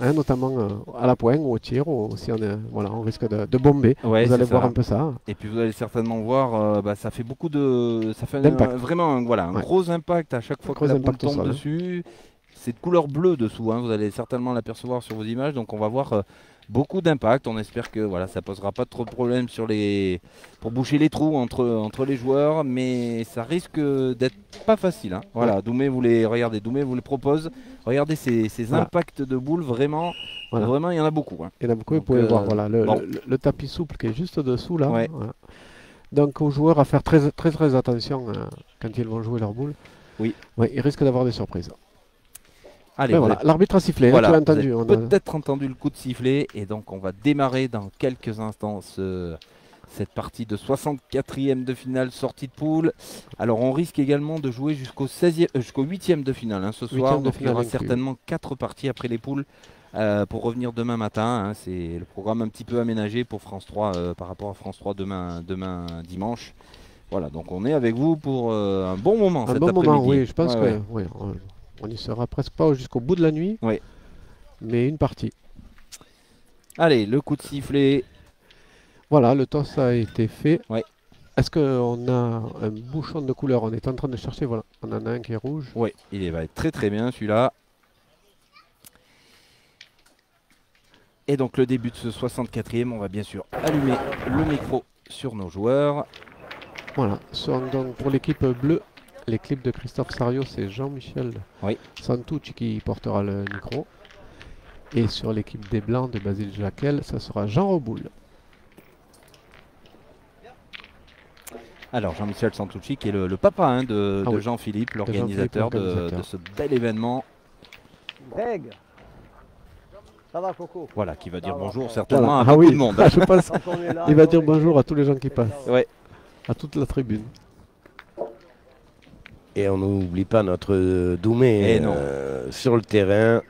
hein, notamment à la pointe ou au tir, ou si on, est, voilà, on risque de bomber. Ouais, Vous c'est allez voir ça. un peu ça, Et puis vous allez certainement voir, bah, ça fait beaucoup ça fait d'impact. vraiment voilà, un Ouais. gros impact à chaque fois que Gros la boule impact au tombe sol, hein. dessus. C'est de couleur bleue dessous, hein, vous allez certainement l'apercevoir sur vos images. Donc on va voir beaucoup d'impact. On espère que voilà, ça posera pas trop de problèmes pour boucher les trous entre les joueurs, mais ça risque d'être pas facile, hein. Ouais. Voilà, Doumé vous les propose. Regardez ces Voilà. impacts de boules, vraiment, Voilà. vraiment il y en a beaucoup, hein. Il y en a beaucoup, vous Donc pouvez voir voilà, bon, le tapis souple qui est juste dessous là. ouais, Voilà. Donc aux joueurs à faire très attention quand ils vont jouer leur boule. oui. Ouais, ils risquent d'avoir des surprises. Allez, Mais vous voilà, avez l'arbitre a sifflé, hein, tu Voilà, as vous avez entendu. peut-être entendu le coup de sifflet et donc on va démarrer dans quelques instants cette partie de 64e de finale sortie de poule. Alors on risque également de jouer jusqu'au 8e de finale, hein, ce soir, Huitième de donc il y finale aura inclus. certainement 4 parties après les poules pour revenir demain matin, hein. C'est le programme un petit peu aménagé pour France 3 par rapport à France 3 demain dimanche. Voilà, donc on est avec vous pour un bon moment Un cet bon moment, après-midi. oui. Je pense Ouais, que ouais, oui, on y sera presque pas jusqu'au bout de la nuit, ouais. mais une partie. Allez, le coup de sifflet. Voilà, le toss a été fait. Ouais. Est-ce qu'on a un bouchon de couleur? On est en train de chercher, voilà. On en a un qui est rouge. Ouais, va être très bien celui-là. Et donc le début de ce 64e, on va bien sûr allumer le micro sur nos joueurs. Voilà. Donc, pour l'équipe bleue, l'équipe de Christophe Sario, c'est Jean-Michel Oui. Santucci qui portera le micro. Et sur l'équipe des Blancs de Basile Jacquel, ça sera Jean Reboul. Alors Jean-Michel Santucci qui est le papa, hein, de Oui, Jean-Philippe, de Jean-Philippe, l'organisateur de l'organisateur. ce bel événement. Greg, ça va Coco? Voilà, qui va dire Ça va, bonjour ça va. certainement à Ah beaucoup oui, de monde. je pense Quand on est là, il va on dire est bonjour à bien. tous les gens qui passent, Ouais. à toute la tribune. Et on n'oublie pas notre Doumé Eh non. sur le terrain,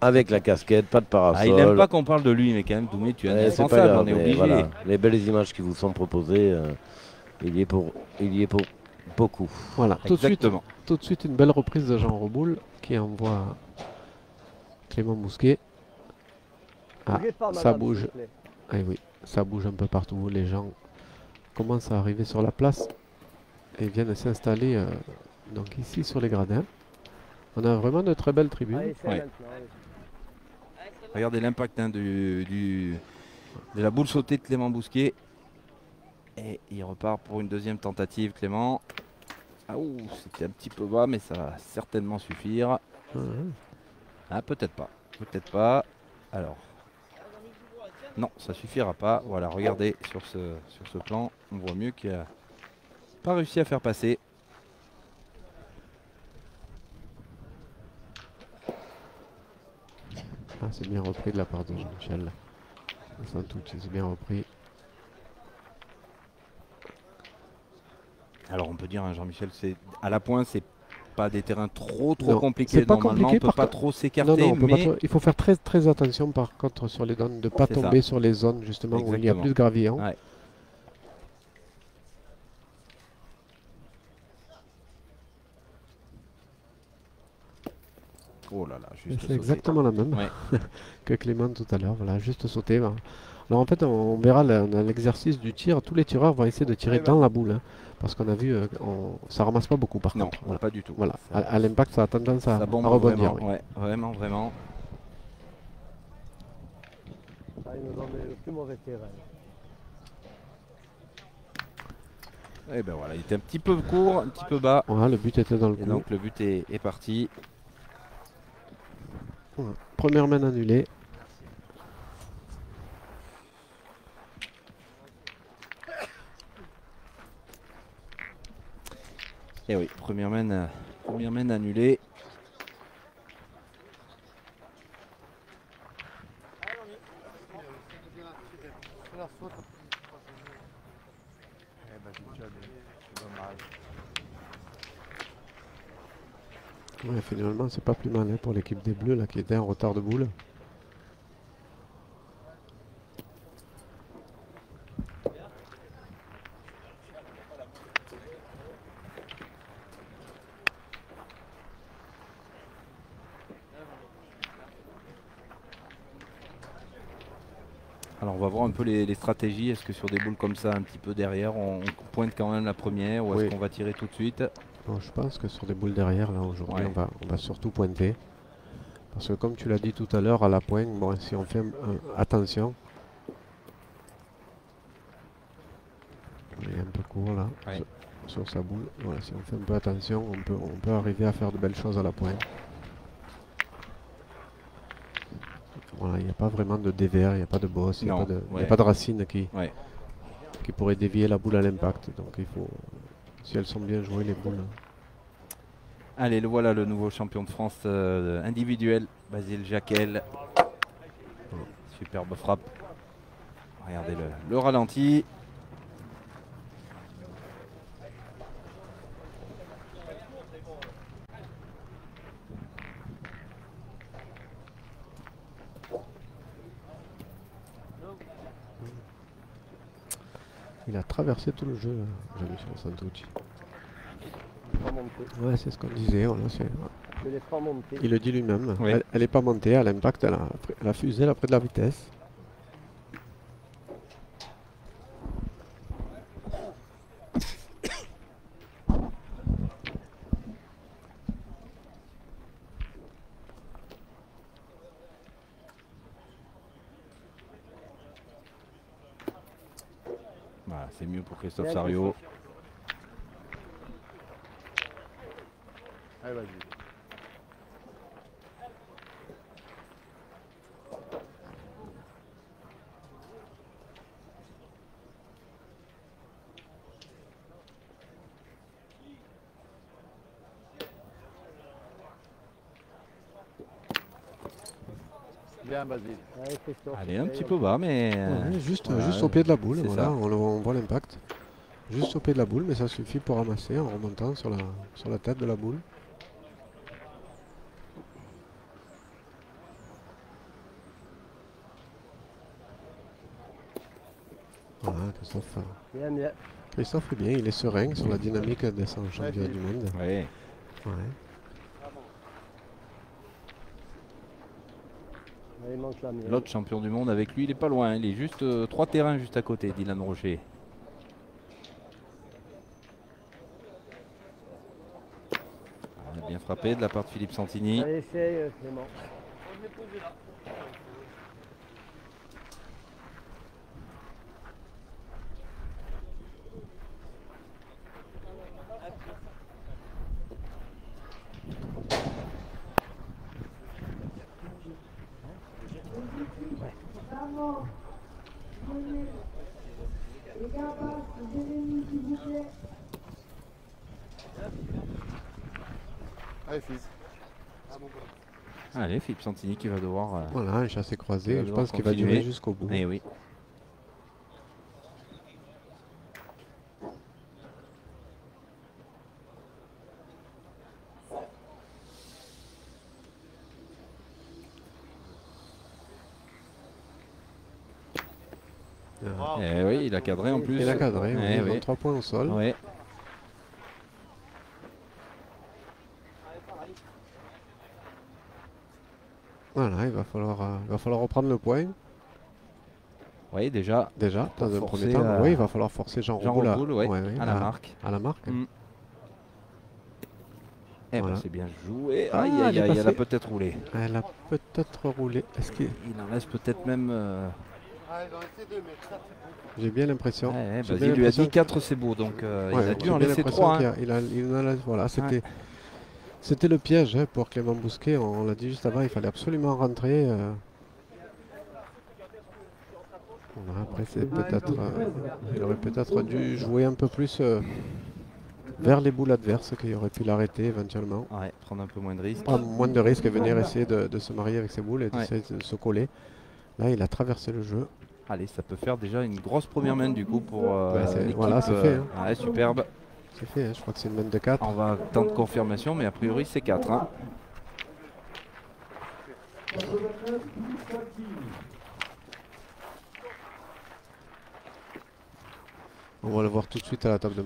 avec la casquette, pas de Ah, il n'aime parasol. pas qu'on parle de lui, mais quand même, Doumé, tu es C'est pas indispensable, grave, on est mais obligé. voilà, les belles images qui vous sont proposées, il y est pour beaucoup. Voilà, Exactement. tout de suite une belle reprise de Jean Reboul qui envoie Clément Mousquet. Ah, Bougez pas, ça madame, bouge. s'il vous plaît. Eh oui, ça bouge un peu partout. Les gens commencent à arriver sur la place et viennent s'installer donc ici sur les gradins. On a vraiment de très belles tribunes. Allez, c'est Ouais. maintenant. Allez. Regardez l'impact, hein, de la boule sautée de Clément Bousquet. Et il repart pour une deuxième tentative, Clément. Ah, ouh, c'était un petit peu bas, mais ça va certainement suffire. Mhm. Ah, peut-être pas. Peut-être pas. Alors. Non, ça suffira pas. Voilà, regardez sur ce plan. On voit mieux qu'il n'a pas réussi à faire passer. Ah, c'est bien repris de la part de Jean-Michel. Santucci, c'est bien repris. Alors on peut dire, hein, Jean-Michel, à la pointe, c'est pas des terrains trop Non, compliqués. c'est pas Normalement, compliqué, on peut par pas contre. trop Non, s'écarter, on peut pas mais trop- il faut faire très attention par contre sur les zones, de ne pas c'est ça. tomber sur les zones justement où il y a Exactement. plus de gravillons. Ouais. Oh là là, Et juste c'est sauté. exactement la même Ouais. que Clément tout à l'heure. Voilà, juste sauter. Voilà. Alors en fait, on verra dans l'exercice du tir, tous les tireurs vont essayer de tirer dans la boule, hein, parce qu'on a vu, ça ramasse pas beaucoup par Non, contre. Voilà. pas du tout. Voilà. Ça, À l'impact, ça a tendance à ça bombe rebondir. vraiment. Oui. Ouais, vraiment. Ah, ils nous ont mis le plus mauvais terrain. Et ben voilà, il était un petit peu court, un petit peu bas. Voilà, le but était dans le Et coup. donc le but est parti. Voilà. Première main annulée. Et oui, première main annulée. Ouais, finalement, c'est pas plus mal hein, pour l'équipe des Bleus là, qui était en retard de boule. Alors on va voir un peu les stratégies. Est-ce que sur des boules comme ça, un petit peu derrière, on pointe quand même la première ou est-ce Oui. qu'on va tirer tout de suite? Bon, je pense que sur des boules derrière, là, aujourd'hui, Ouais. on va surtout pointer. Parce que comme tu l'as dit tout à l'heure, à la pointe, bon, si on fait attention. Il est un peu court là, Ouais. sur sa boule. Voilà, si on fait un peu attention, on peut arriver à faire de belles choses à la pointe. Voilà, il n'y a pas vraiment de dévers, il n'y a pas de bosse, il n'y a, Non, pas de- il y a ouais. pas de racines qui Ouais. pourraient dévier la boule à l'impact. Donc il faut, si elles sont bien jouées, les boules. Allez, le voilà le nouveau champion de France individuel, Basile Jacquel. Superbe frappe. Regardez le ralenti. Il a traversé tout le jeu, Jean-Michel Santucci. Pas montée. Ouais, c'est ce qu'on disait. Voilà, Je l'ai pas montée. il le dit lui-même. Oui. Elle n'est pas montée à l'impact, elle a fusé là près de la vitesse. Voilà, c'est mieux pour Christophe Bien, Sario. Allez, vas-y. Bien, Basile. Allez, Christophe. Allez, un petit peu bas, mais Ouais, juste voilà, au pied de la boule, c'est voilà, ça. on voit l'impact. Juste au pied de la boule, mais ça suffit pour ramasser en remontant sur la tête de la boule. Voilà, Bien, bien. Christophe est bien, il est serein sur la dynamique de son championnat du monde. Ouais. Ouais. Il manque la mienne. L'autre champion du monde avec lui, il est pas loin. Il est juste 3 terrains juste à côté, Dylan Rocher. Ah, bien frappé de la part de Philippe Santini. Allez, essaye, Clément. Allez, fils. Allez, Philippe Santini qui va devoir. Voilà, un chassé Il croisé, va je devoir pense qu'il va continuer. durer jusqu'au bout. Eh oui. Ah. Eh oui, il a cadré en plus. Il a cadré, Eh oui, oui. 3 points au sol. Ouais. Voilà, il va falloir reprendre le point. Oui, déjà. Déjà, Pour dans un forcer, premier temps. Oui, il va falloir forcer Jean Jean Roboul Roboul, ouais, ouais, à la marque. À la marque. Mm. Eh Voilà. ben, c'est bien joué. Ah, Aïe, elle aïe, est aïe, elle a passée. peut-être roulé. Elle a peut-être roulé. Est-ce que Il en laisse peut-être même. Allez, dans les deux, mais ça, c'est bon. j'ai bien l'impression. Ouais, j'ai Basile bien lui a l'impression dit 4 c'est beau, donc il Ouais, a dû j'ai en bien laisser l'impression 3. qu'il il en a- voilà, c'était le piège pour Clément Bousquet. On l'a dit juste avant, il fallait absolument rentrer. Voilà, après, c'est peut-être, il aurait peut-être dû jouer un peu plus vers les boules adverses, qui aurait pu l'arrêter éventuellement. Ouais, prendre un peu moins de risques. Prendre moins de risques et venir essayer de se marier avec ses boules et d'essayer de se coller. Là, il a traversé le jeu. Allez, ça peut faire déjà une grosse première main du coup pour l'équipe. voilà, c'est fait, hein. Ouais, superbe. C'est fait, hein, je crois que c'est une main de 4. On va attendre confirmation, mais a priori c'est 4. Hein. On va le voir tout de suite à la table de...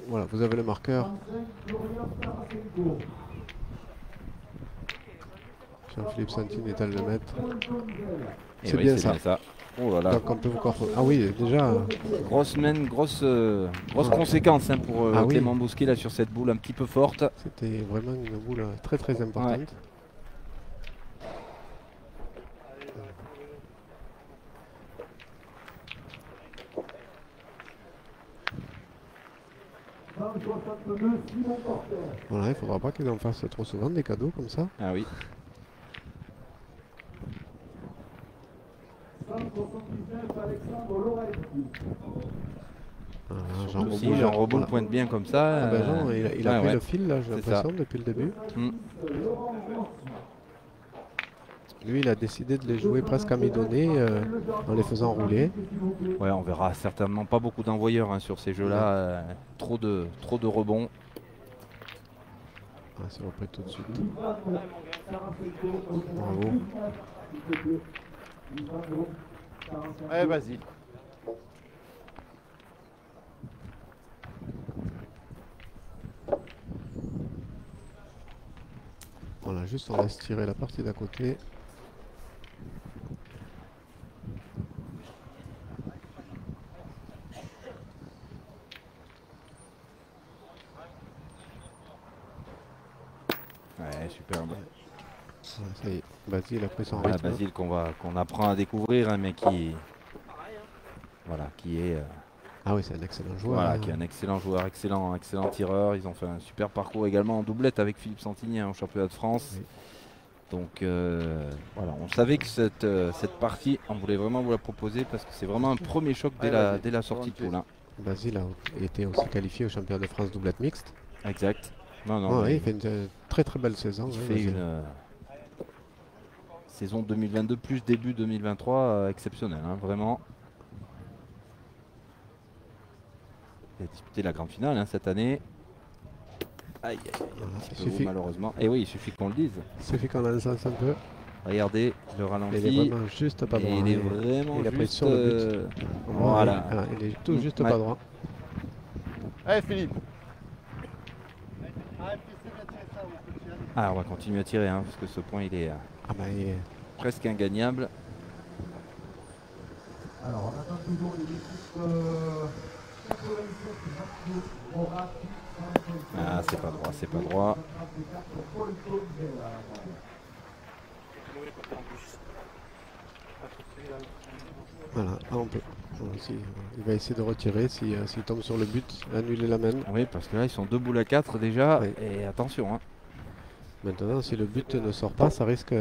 voilà, vous avez le marqueur. Jean-Philippe Santini est à le mettre. Et C'est oui, bien ça. Oh là là. Donc on peut encore... Ah oui, déjà... Grosse semaine, grosse conséquence hein, pour Ah oui. Clément Bousquet là sur cette boule un petit peu forte. C'était vraiment une boule très très importante. Ouais. Voilà, il ne faudra pas qu'ils en fassent trop souvent des cadeaux comme ça. Ah oui. Jean Si Reboul, Jean Reboul voilà. pointe bien comme ça. Ah ben Jean, il a ouais, pris ouais. le fil là, j'ai C'est l'impression, depuis le début. Mm. Lui, il a décidé de les jouer presque à mi-donné en les faisant rouler. Ouais, on verra certainement pas beaucoup d'envoyeurs hein, sur ces jeux-là. Trop de rebonds. Ah, c'est repris tout de suite. Bravo. Allez, vas-y. Voilà, juste on laisse tirer la partie d'à côté. Ouais, superbe. Voilà, ça y est, Basile a pris son Voilà, rythme. Basile qu'on apprend à découvrir, hein, mais qui est Ah oui, c'est un excellent joueur. voilà, hein. qui est un excellent joueur, excellent tireur. Ils ont fait un super parcours également en doublette avec Philippe Santini hein, au championnat de France. Oui. Donc voilà, on savait que cette partie, on voulait vraiment vous la proposer parce que c'est vraiment un premier choc dès la sortie de poule. Hein. Basile a été aussi qualifié au championnat de France doublette mixte. Exact. Non, non, Ouais, mais il fait une très très belle saison. il hein, fait Basile. une saison 2022 plus début 2023 exceptionnelle, hein, vraiment. Il a disputé la grande finale hein, cette année. Aïe, aïe, aïe, Voilà, un il petit peu suffit. haut, malheureusement. Et oui, il suffit qu'on le dise. Il suffit qu'on en sens un peu. Regardez le Il est ralenti. vraiment juste pas droit. Et il est hein. vraiment il a pris juste, sur le but. voilà. Il est tout juste Ouais. pas droit. Allez, Philippe. Allez, c'est bien tiré ça, oui, petit. Ah, on va continuer à tirer hein, parce que ce point il est Ah bah, il est- presque ingagnable. Alors, on attend toujours les équipes 97, Morat, Ah, c'est pas droit, c'est pas droit. Voilà, ah, on peut. Il va essayer de retirer s'il tombe sur le but, annuler la main. Oui, parce que là ils sont 2 boules à 4 déjà. Oui. Et attention, hein, Maintenant, si le but ne sort pas, ça risque.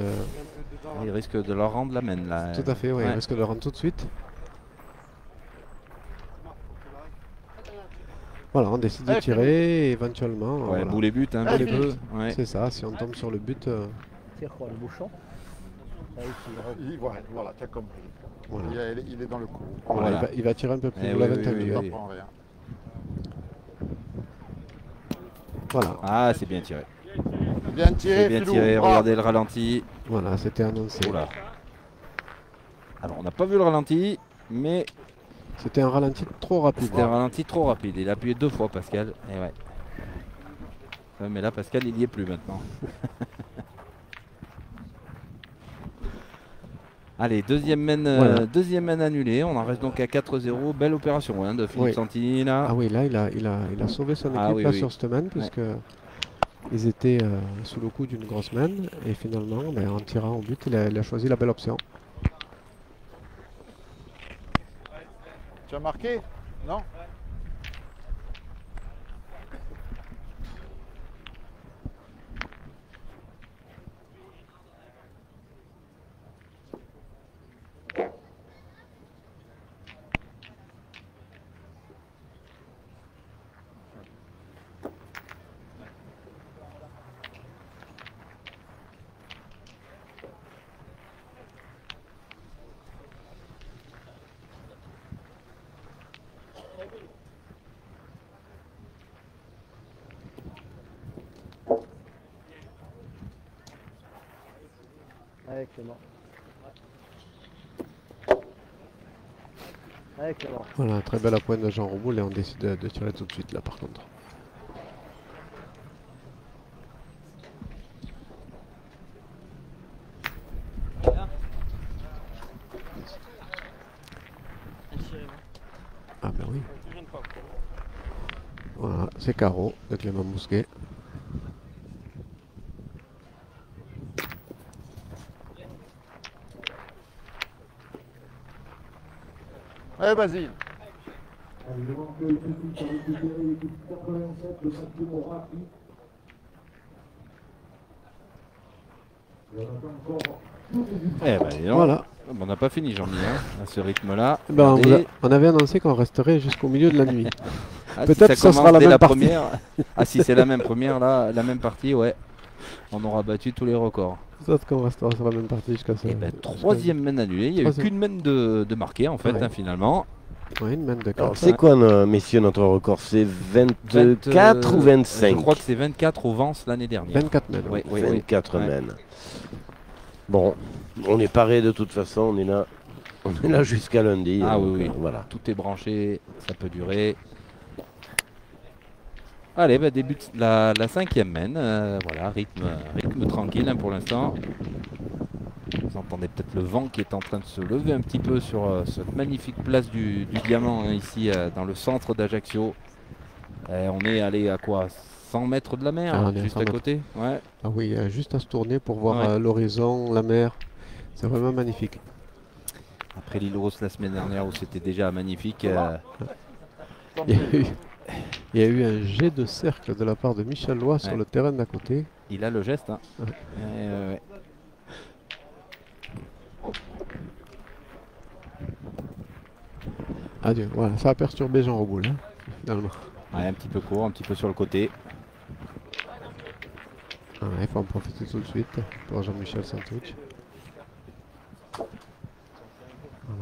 il risque de leur rendre la main là. Tout à fait, ouais, il Ouais. risque de le rendre tout de suite. Voilà, on décide de Allez, tirer éventuellement. Ouais, Voilà. boule et but, hein, Allez, boule et peu. Philippe. Ouais. C'est ça, si on tombe sur le but. Tire quoi, le bouchon? Ça y est, Voilà, tu as compris. Voilà. Il est dans le coup. Voilà, Voilà. il va tirer un peu plus, Eh vous oui, l'avez oui, entendu. oui, hein. oui. Prends rien. Voilà, Ah, c'est bien tiré. Bien tiré, C'est bien Philou. tiré, Bravo. regardez le ralenti. voilà, c'était annoncé. Oula. Alors on n'a pas vu le ralenti, mais C'était un ralenti trop rapide. c'était un ralenti trop rapide. Il a appuyé 2 fois Pascal. Et ouais. Ouais, mais là Pascal il y est plus maintenant. Allez, deuxième main, Voilà. deuxième main annulée. On en reste donc à 4-0. Belle opération hein, de Philippe Oui. Santini là. Ah oui, là, il a sauvé son équipe Ah oui, là, oui. sur cette main, puisque ils étaient sous le coup d'une grosse main. Et finalement, ben, en tirant au but, il a choisi la belle option. Tu as marqué? Non? Allez, Clément. Allez, Clément. Voilà, très belle appointe de Jean Reboul et on décide de tirer tout de suite là par contre. C'est carreau de Clément Bousquet. Allez, Basile. Elle demande que l'équipe a récupéré l'équipe 87 de Saint-Morat. Il y en a encore. Eh ben, dis donc. Voilà. On n'a pas fini, Jean-Mi, hein, à ce rythme-là. Ben, Regardez. on avait annoncé qu'on resterait jusqu'au milieu de la nuit. Ah, peut-être si que ça commence sera la dès même partie. première. Ah, si c'est la même première, là, la même partie, ouais. On aura battu tous les records. Peut-être qu'on restera sur la même partie jusqu'à ça. Et ben, troisième main annulée. Il n'y a eu Troisième. qu'une main de marquée, en fait, Ouais. hein, finalement. Ouais, une main de Alors, carte. c'est quoi, messieurs, notre record? C'est 24 ou 25? Je crois que c'est 24 au Vence l'année dernière. 24 mètres. Oui, oui, 24 Ouais. mènes. Bon, on est paré de toute façon, on est là jusqu'à lundi. Ah donc, oui, oui. voilà. Tout est branché, ça peut durer. Allez, bah, débute la cinquième main. Voilà, rythme tranquille, hein, pour l'instant. Vous entendez peut-être le vent qui est en train de se lever un petit peu sur cette magnifique place du Diamant, hein, ici dans le centre d'Ajaccio. On est allé à quoi, 100 mètres de la mer, Ah, on est à juste 100 à mètres. côté. Ouais. Ah oui, juste à se tourner pour voir Ouais. l'horizon, la mer. C'est vraiment magnifique. Après l'île Rose la semaine dernière où c'était déjà magnifique. Il y a eu un jet de cercle de la part de Michel Lois sur Ouais. le terrain d'à côté. Il a le geste. Hein. Ouais. Ouais. Adieu. Voilà, ça a perturbé Jean Reboul, hein, finalement. Ouais, un petit peu court, un petit peu sur le côté. Il faut en profiter tout de suite pour Jean-Michel Santwich.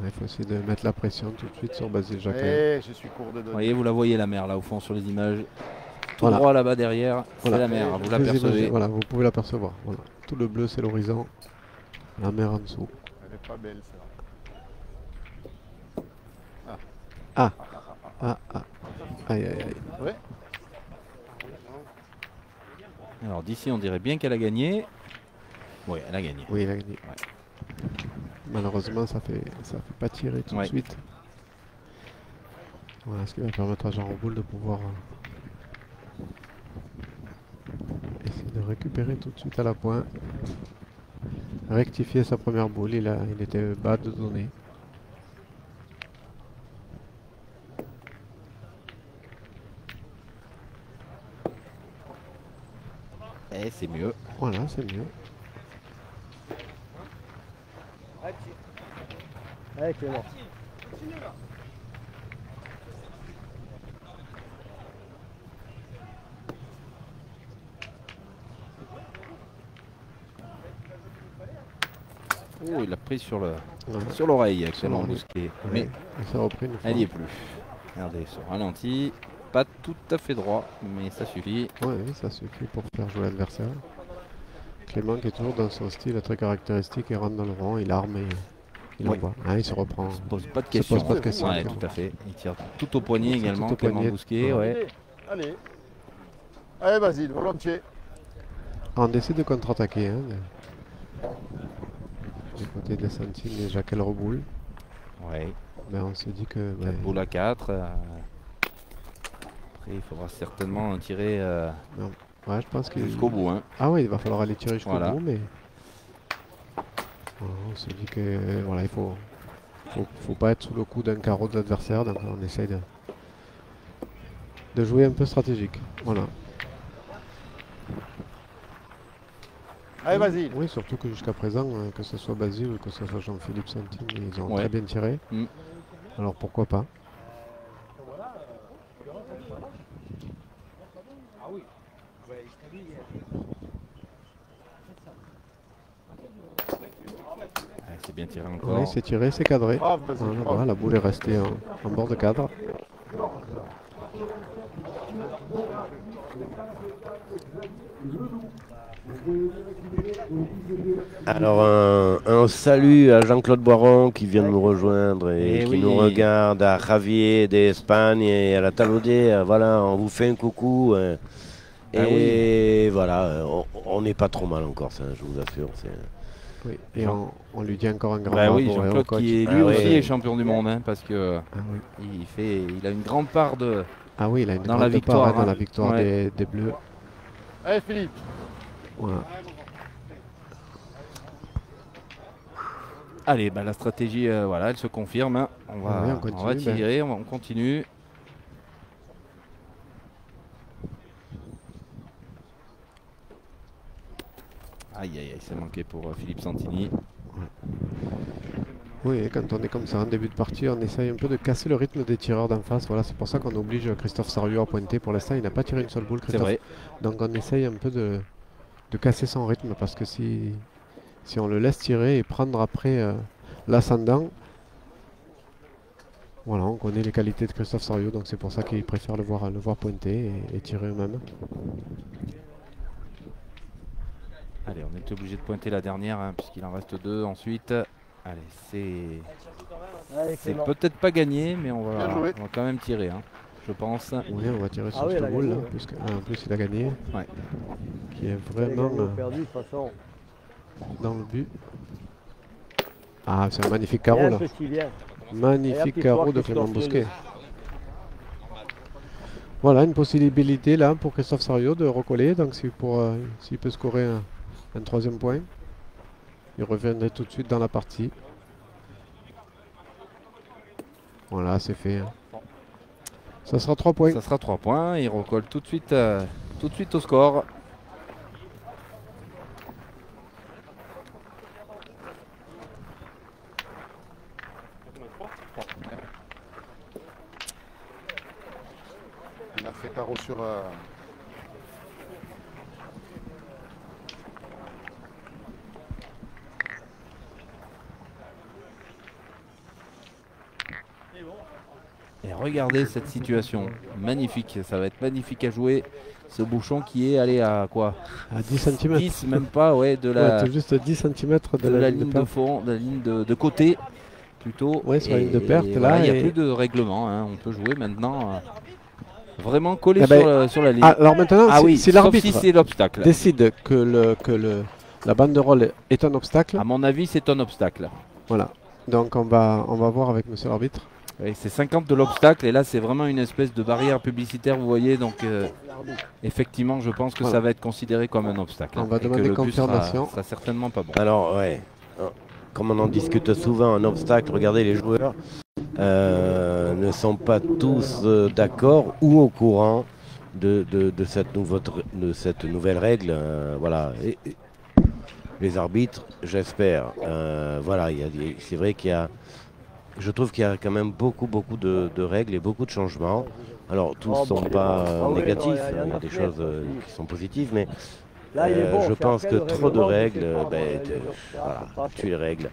Il faut essayer de mettre la pression tout de suite sur Basile Jacquin. Eh, je suis court de Vous données. voyez, vous la voyez la mer là au fond sur les images. Tout Voilà. droit là-bas derrière, c'est Voilà. la mer, hein, vous Les l'apercevez. images, voilà, vous pouvez l'apercevoir. Voilà. Tout le bleu, c'est l'horizon. La mer en dessous. Elle est pas belle, ça. Ah, ah. Aïe, aïe, aïe. Ouais. Alors d'ici on dirait bien qu'elle a gagné. Oui, elle a gagné. Oui, il a gagné. Malheureusement, ça fait pas tirer tout de Ouais. suite. Voilà, ce qui va permettre à Jean Reboul de pouvoir essayer de récupérer tout de suite à la pointe. Rectifier sa première boule, il était bas de données. Eh, c'est mieux. Voilà, c'est mieux. Allez, Clément. Oh, il a pris sur le Voilà. sur l'oreille, Clément l'oreille. Bousquet. Ouais. Mais Il s'est repris une fois. elle n'y est plus. Regardez, sur ralenti. Pas tout à fait droit, mais ça suffit. Ouais, oui, ça suffit pour faire jouer l'adversaire. Clément qui est toujours dans son style très caractéristique, il rentre dans le rond, il arme et il Oui. envoie. Ah, il se reprend. Il se pose pas de Se questions. pose pas de questions, Ouais, Clément. tout à fait. Il tire tout au poignet C'est également, tout au Clément poignet. Bousquet. Ouais. Allez. Allez, Basile, volontiers. On décide de contre-attaquer. Hein, du côté des Santines et Jacques Reboul. Ouais. Ben, on se dit que 4 boules à 4. Après, il faudra certainement en tirer ouais, je pense qu'il jusqu'au bout. Hein. Ah oui, il va falloir aller tirer jusqu'au Voilà. bout, mais voilà, on se dit que voilà, il faut pas être sous le coup d'un carreau de l'adversaire, donc on essaye de jouer un peu stratégique. Voilà. Allez, Basile. Oui, surtout que jusqu'à présent, que ce soit Basile ou que ce soit Jean-Philippe Santine, ils ont Ouais. très bien tiré. Mm. Alors pourquoi pas? Ouais, c'est bien tiré Oui, encore. c'est tiré, c'est cadré. Bravo, Basile. Voilà, bravo. voilà, la boule est restée en bord de cadre. Alors un salut à Jean-Claude Boiron qui vient de nous rejoindre et Eh qui oui. nous regarde, à Javier d'Espagne et à la Talaudier. Voilà, on vous fait un coucou. Ah Et voilà, on n'est pas trop mal en Corse, hein, je vous assure. Oui. Et on lui dit encore un grand Bah bravo. oui, et au Jean-Claude coach. qui est Ah lui ouais. aussi est champion du monde, hein, parce que Ah oui. il a une grande part de Ah oui, il a une Dans grande la victoire, part, hein, dans hein. la victoire Ouais. des Bleus. Allez Philippe. Voilà. Allez, bah, la stratégie, voilà, elle se confirme, hein. On va, Oui, on on va continue, ben. tirer, on continue. Aïe, aïe, aïe, ça manquait pour Philippe Santini. Oui, quand on est comme ça en début de partie, on essaye un peu de casser le rythme des tireurs d'en face. Voilà, c'est pour ça qu'on oblige Christophe Sariou à pointer. Pour l'instant, il n'a pas tiré une seule boule, C'est Christophe. vrai. Donc on essaye un peu de casser son rythme parce que si on le laisse tirer et prendre après l'ascendant, voilà, on connaît les qualités de Christophe Sariou, donc c'est pour ça qu'il préfère le voir pointer et tirer eux-mêmes. Allez, on est obligé de pointer la dernière, hein, puisqu'il en reste 2 ensuite. Allez, Allez, c'est Clément. peut-être pas gagné, mais on Bien va joué. quand même tirer, hein, je pense. Oui, on va tirer sur Ah oui, cette elle a boule, gagné, là, ouais. en plus il a gagné, Ouais. qui est Elle a vraiment gagné ou perdu, de toute façon. dans le but. Ah, c'est un magnifique carreau Bien, là. petit, bien. Magnifique Et carreau toi, de Clément Christophe, Bousquet. Voilà une possibilité là pour Christophe Sariou de recoller. Donc s'il peut scorer un troisième point, il reviendrait tout de suite dans la partie. Voilà, c'est fait. Ça sera 3 points. Ça sera 3 points. Il recolle tout de suite au score. Il a fait carreau sur. Et regardez cette situation. Magnifique. Ça va être magnifique à jouer. Ce bouchon qui est allé à quoi? À 10 cm. 10, même pas, ouais, de Ouais, la, tout juste 10 cm de la ligne de fond, de la ligne de côté plutôt. Ouais, sur la ligne de perte, là, voilà, il n'y a et- plus de règlement, hein. On peut jouer maintenant vraiment collé Eh ben, sur la ligne. Alors maintenant, Ah oui, si sauf l'arbitre si c'est l'obstacle. décide que la banderole est un obstacle, À mon avis, c'est un obstacle. voilà. Donc on va voir avec monsieur l'arbitre. Oui, c'est 50 de l'obstacle et là c'est vraiment une espèce de barrière publicitaire, vous voyez, donc effectivement je pense que Voilà. ça va être considéré comme un obstacle. On va et que demander le but confirmation. sera certainement pas bon. Alors, ouais, comme on en discute souvent, un obstacle, regardez, les joueurs ne sont pas tous d'accord ou au courant de cette nouvelle règle. Voilà. Et les arbitres, j'espère. Voilà, c'est vrai qu'il y a. Je trouve qu'il y a quand même beaucoup de règles et beaucoup de changements. Alors, tous ne sont pas négatifs, il y a des choses qui sont positives, mais Là, il est bon. je c'est pense après que le trop de règlement, règles, je sais pas, ben, il est voilà, pas tu les règles.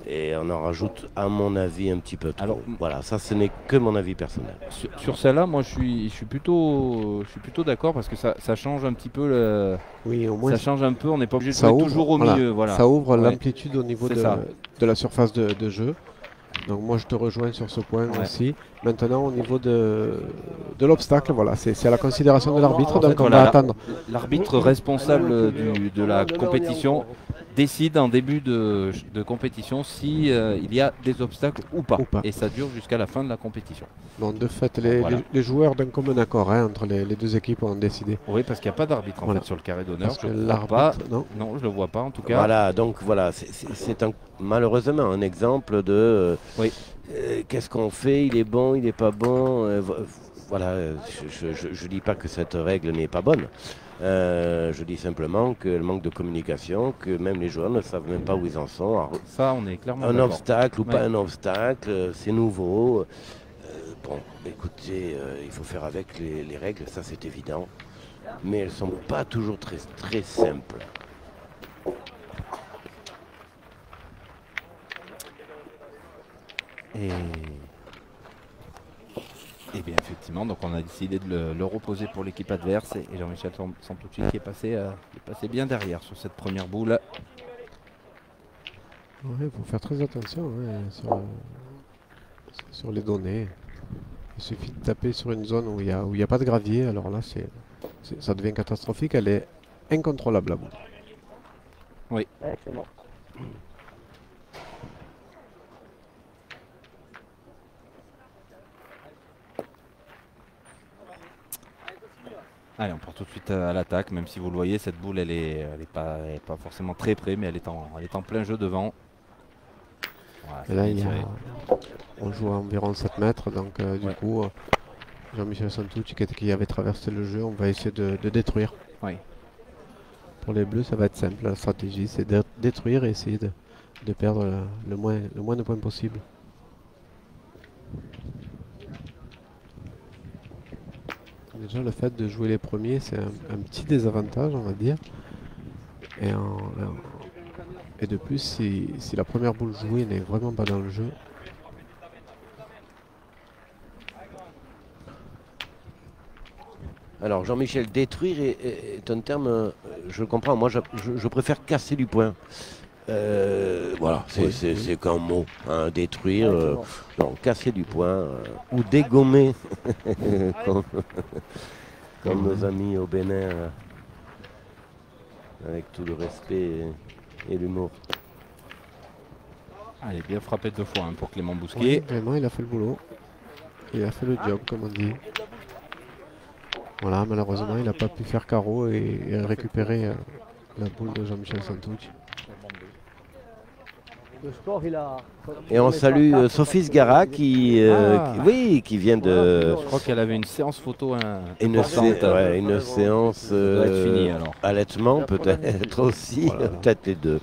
Et on en rajoute, à mon avis, un petit peu trop. Alors, Voilà, ça, ce n'est que mon avis personnel. Sur celle-là, moi je suis plutôt d'accord parce que ça change un petit peu Oui, au moins ça change un peu, on n'est pas obligé de ça jouer ouvre, toujours au voilà. milieu. Voilà. Ça ouvre Ouais. l'amplitude au niveau C'est de ça. la surface de jeu. Donc moi je te rejoins sur ce point Ouais. aussi. Maintenant au niveau de l'obstacle, voilà, c'est à la considération de l'arbitre, En donc fait, on voilà, va là- attendre. L'arbitre responsable de la compétition décide en début de compétition si il y a des obstacles ou pas. Ou pas. Et ça dure jusqu'à la fin de la compétition. Bon, de fait, Voilà. les joueurs d'un commun accord hein, entre les deux équipes ont décidé. Oui, parce qu'il n'y a pas d'arbitre en Voilà. fait sur le carré d'honneur. Parce Je que crois pas. l'arbitre, non. Non, je le vois pas en tout cas. Voilà, donc voilà, c'est malheureusement un exemple de Oui. qu'est-ce qu'on fait, il est bon, il n'est pas bon. Voilà, je dis pas que cette règle n'est pas bonne. Je dis simplement qu'elle manque de communication, que même les joueurs ne savent même pas où ils en sont. Alors, Ça, on est clairement un d'accord. obstacle ou Ouais. pas un obstacle, c'est nouveau. Bon, écoutez, il faut faire avec les règles, ça c'est évident. Mais elles sont pas toujours très, très simples. Et bien effectivement, donc on a décidé de le reposer pour l'équipe adverse et Jean-Michel Santucci qui est passé bien derrière sur cette première boule. Il faut faire très attention sur les données. Il suffit de taper sur une zone où il y a pas de gravier, alors là ça devient catastrophique, elle est incontrôlable la boule. Ouais, c'est bon. Allez, on part tout de suite à l'attaque, même si vous le voyez, cette boule, elle est pas forcément très près, mais elle est en plein jeu devant. Voilà, Et c'est là, bien il y a, tiré. on joue à environ 7 mètres, donc du Ouais. coup, Jean-Michel Santucci qui avait traversé le jeu, on va essayer de détruire. Oui. Pour les bleus, ça va être simple. La stratégie, c'est de détruire et essayer de perdre le moins de points possible. Déjà, le fait de jouer les premiers, c'est un petit désavantage, on va dire. Et de plus, si la première boule jouée n'est vraiment pas dans le jeu, Alors Jean-Michel, détruire est un terme, je le comprends, moi je préfère casser du point. Voilà, c'est qu'un mot, hein, détruire, non, casser du point, ou dégommer, comme, comme nos amis au Bénin, avec tout le respect et l'humour. Allez, bien frappé 2 fois hein, pour Clément oui, Bousquet. vraiment, il a fait le boulot. Il a fait le job, comme on dit. Voilà, malheureusement, il n'a pas pu faire carreau et récupérer la boule de Jean-Michel Santucci. Le score, il a. Et on salue Sophie Sgara oui, qui vient de... Je crois qu'elle avait une séance photo Une, importante. une séance Ça doit être fini, alors. allaitement peut-être aussi, Voilà. peut-être les deux.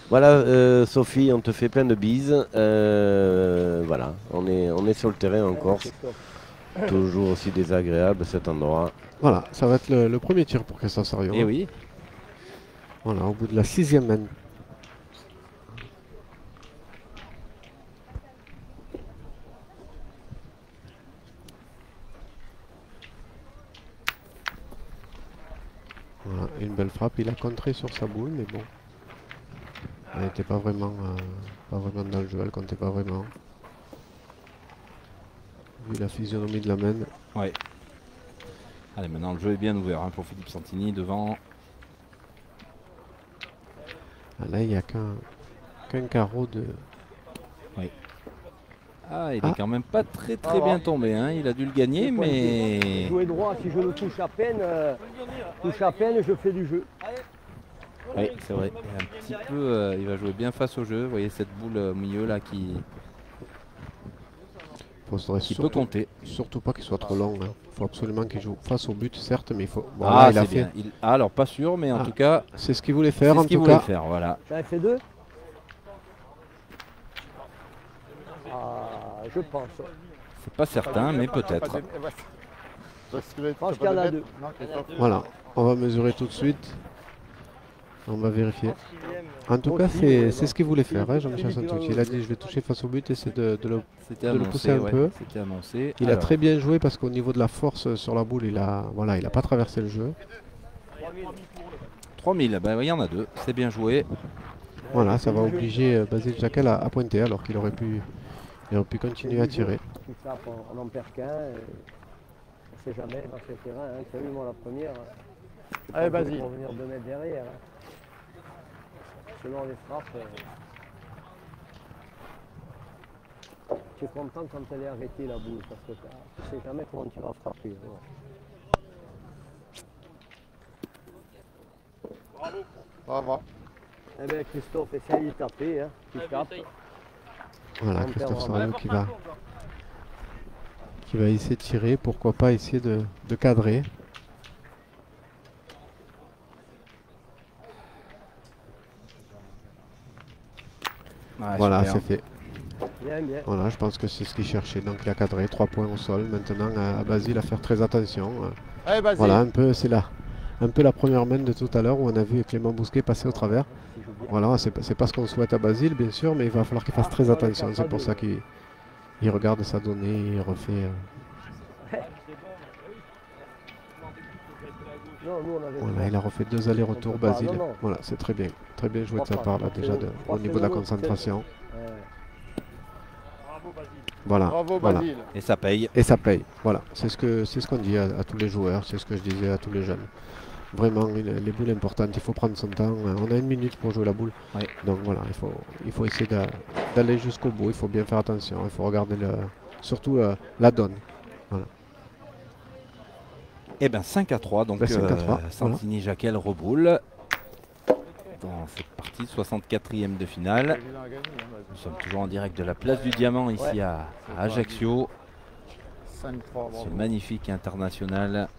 Voilà Sophie, on te fait plein de bises. Voilà, on est sur le terrain en Corse, toujours aussi désagréable cet endroit. Voilà, ça va être le premier tir pour Christophe Sarion. Et oui. Voilà, au bout de la 6e main. Voilà, une belle frappe. Il a contré sur sa boule, mais bon. Elle n'était pas vraiment dans le jeu, elle comptait pas vraiment. Vu la physionomie de la main. Ouais. Allez, maintenant le jeu est bien ouvert hein, pour Philippe Santini devant. Ah, là, il n'y a qu'un carreau de... Ah, il Ah. est quand même pas très bien tombé. Hein. Il a dû le gagner, mais... Jouer droit, si je le touche à peine, je fais du jeu. Oui, c'est vrai. Un petit peu, il va jouer bien face au jeu. Vous voyez cette boule au milieu là qui Faudrait peut compter. surtout pas qu'il soit trop long. Il faut absolument qu'il joue face au but, certes, mais il faut... Bon, Ah, là, il a c'est fait... bien. Ah, alors pas sûr, mais en Ah, tout cas, C'est ce qu'il voulait c'est faire, en ce qu'il tout voulait cas. faire. Voilà. J'en ai fait 2. Ah, je pense. C'est pas certain, mais peut-être. Je pense qu'il y en a 2. Voilà, on va mesurer tout de suite. On va vérifier. En tout cas, c'est ce qu'il voulait faire, hein, Jean-Michel Santucci. Il a dit je vais toucher face au but et c'est de le... C'était de le pousser annoncé. un Ouais. peu. C'était annoncé. Il a Alors, très bien joué parce qu'au niveau de la force sur la boule, il a pas traversé le jeu. 3000. Ben, il y en a 2. C'est bien joué. Voilà, ça va obliger Basile Jacquel à pointer alors qu'il aurait pu continuer à tirer. Tout ça, on en perd qu'un. On ne sait jamais dans ce terrain. Hein. Tu as vu, moi, la première. Allez, vas-y. Pour venir 2 mètres derrière. Hein. Selon les frappes. Tu es content quand elle est arrêtée, la boule, parce que tu ne sais jamais comment tu vas frapper. Ouais. Bravo. Eh bien, Christophe, essaye de taper. Hein. Tu tapes. Voilà, Christophe Sarion qui va essayer de tirer, pourquoi pas essayer de cadrer. Ouais, Voilà, super. c'est fait. Bien, bien. Voilà, je pense que c'est ce qu'il cherchait. Donc il a cadré, 3 points au sol. Maintenant à Basile à faire très attention. Allez, vas-y. Voilà, c'est un peu la première main de tout à l'heure où on a vu Clément Bousquet passer au travers. Voilà, c'est pas ce qu'on souhaite à Basile, bien sûr, mais il va falloir qu'il fasse très attention. C'est pour ça qu'il regarde sa donnée, il refait. Non, nous, on avait Voilà, il a refait 2 allers-retours, On peut pas, Basile. non. Voilà, c'est très bien joué de sa Trois part là fois, déjà trois au niveau de la phénomènes, concentration. Ouais. Voilà, Bravo, voilà. Basile. Et ça paye. Et ça paye. Voilà, c'est ce qu'on dit à tous les joueurs, c'est ce que je disais à tous les jeunes. Vraiment, les boules importantes, il faut prendre son temps. On a 1 minute pour jouer la boule. Oui. Donc voilà, il faut essayer d'aller jusqu'au bout. Il faut bien faire attention. Il faut regarder surtout la donne. Voilà. Et bien 5-3, donc 5-3, Santini Jacquel reboule dans cette partie 64e de finale. Nous sommes toujours en direct de la place du Diamant ici à Ajaccio. 5-3, Ce magnifique international.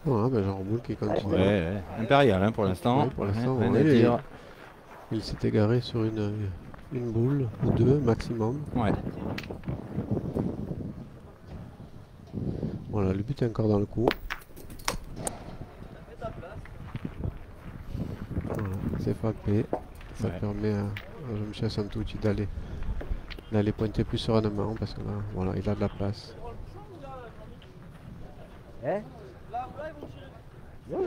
Voilà, ben Jean Roboul qui continue. Ouais, impérial hein, pour l'instant. Ouais, pour l'instant, Rien ouais, à dire. il s'est égaré sur une boule ou deux maximum. Ouais. Voilà, le but est encore dans le coup. Voilà, c'est frappé. Ça Ouais. permet à Jean-Michel Santucci d'aller pointer plus sereinement parce que là, voilà, il a de la place. Hein? Ouh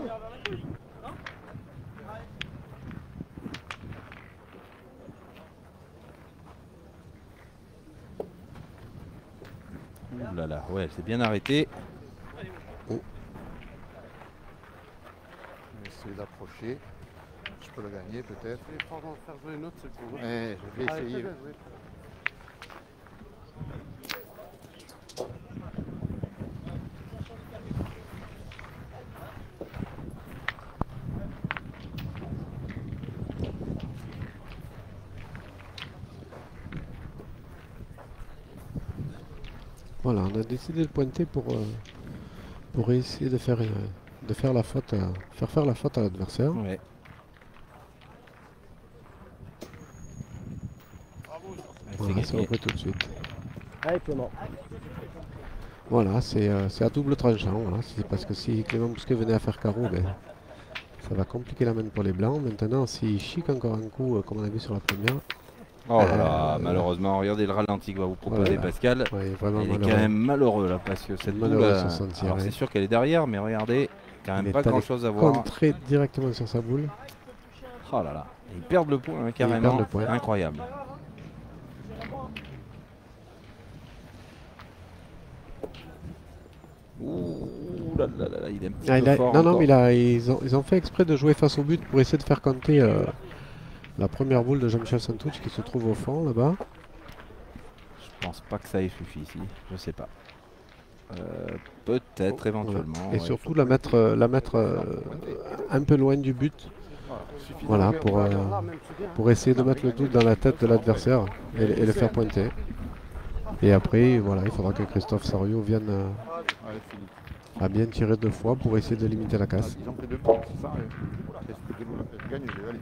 là là, ouais, elle s'est bien arrêtée. Je vais essayer d'approcher. Je peux le gagner peut-être. Faire jouer une autre, c'est le coup. Je vais essayer. Voilà, on a décidé de pointer pour essayer de faire la faute, faire la faute à l'adversaire. Ouais. Voilà, c'est repris tout de suite. Allez Clément. Voilà, c'est à double tranchant. Voilà. C'est parce que si Clément Bousquet venait à faire carreau, ben, ça va compliquer la main pour les blancs. Maintenant, s'il chic encore un coup, comme on a vu sur la première, Oh là là, malheureusement, regardez le ralenti que va vous proposer Voilà. Pascal. ouais, vraiment Il est quand malheureux. même malheureux là parce que cette boule, Malheureux sur son tir, alors ouais. c'est sûr qu'elle est derrière, mais regardez, quand Il même est pas allé grand chose à voir. Contrer directement sur sa boule. Oh là là, ils perdent le point hein, Ils carrément, perdent le point. incroyable. Ouh là là là là, il est un petit Ah, peu fort non, non, encore. mais ils ont fait exprès de jouer face au but pour essayer de faire compter la première boule de Jean-Michel Santucci qui se trouve au fond là-bas. Je pense pas que ça ait suffi ici, je sais pas. Peut-être éventuellement. Et ouais, surtout la mettre un peu loin du but. Voilà, pour essayer de mettre le doute dans la tête de l'adversaire et le faire pointer. Et après, voilà, il faudra que Christophe Sariot vienne Allez, Philippe. à bien tirer 2 fois pour essayer de limiter la casse. Ils ont pris 2 buts, c'est ça. Est-ce que je gagne? Allez.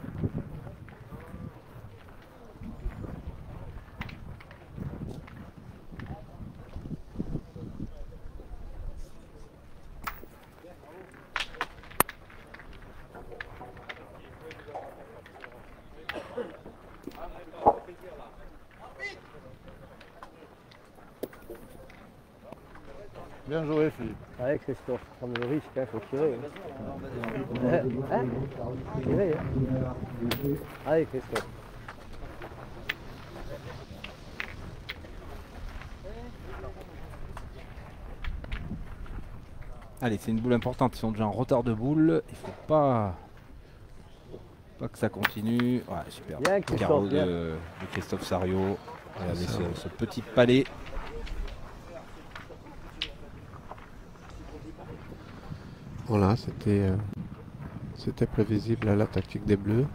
Bien joué, Philippe. Allez Christophe, prends le risque, il faut tirer. Hein? Tirer, hein? Allez Christophe. Allez, c'est une boule importante, ils sont déjà en retard de boule, il faut pas que ça continue. Ouais, super. Bien, Christophe, Carreau bien. de Christophe Sariot. Regardez ce petit palais. Voilà, c'était prévisible à la tactique des Bleus.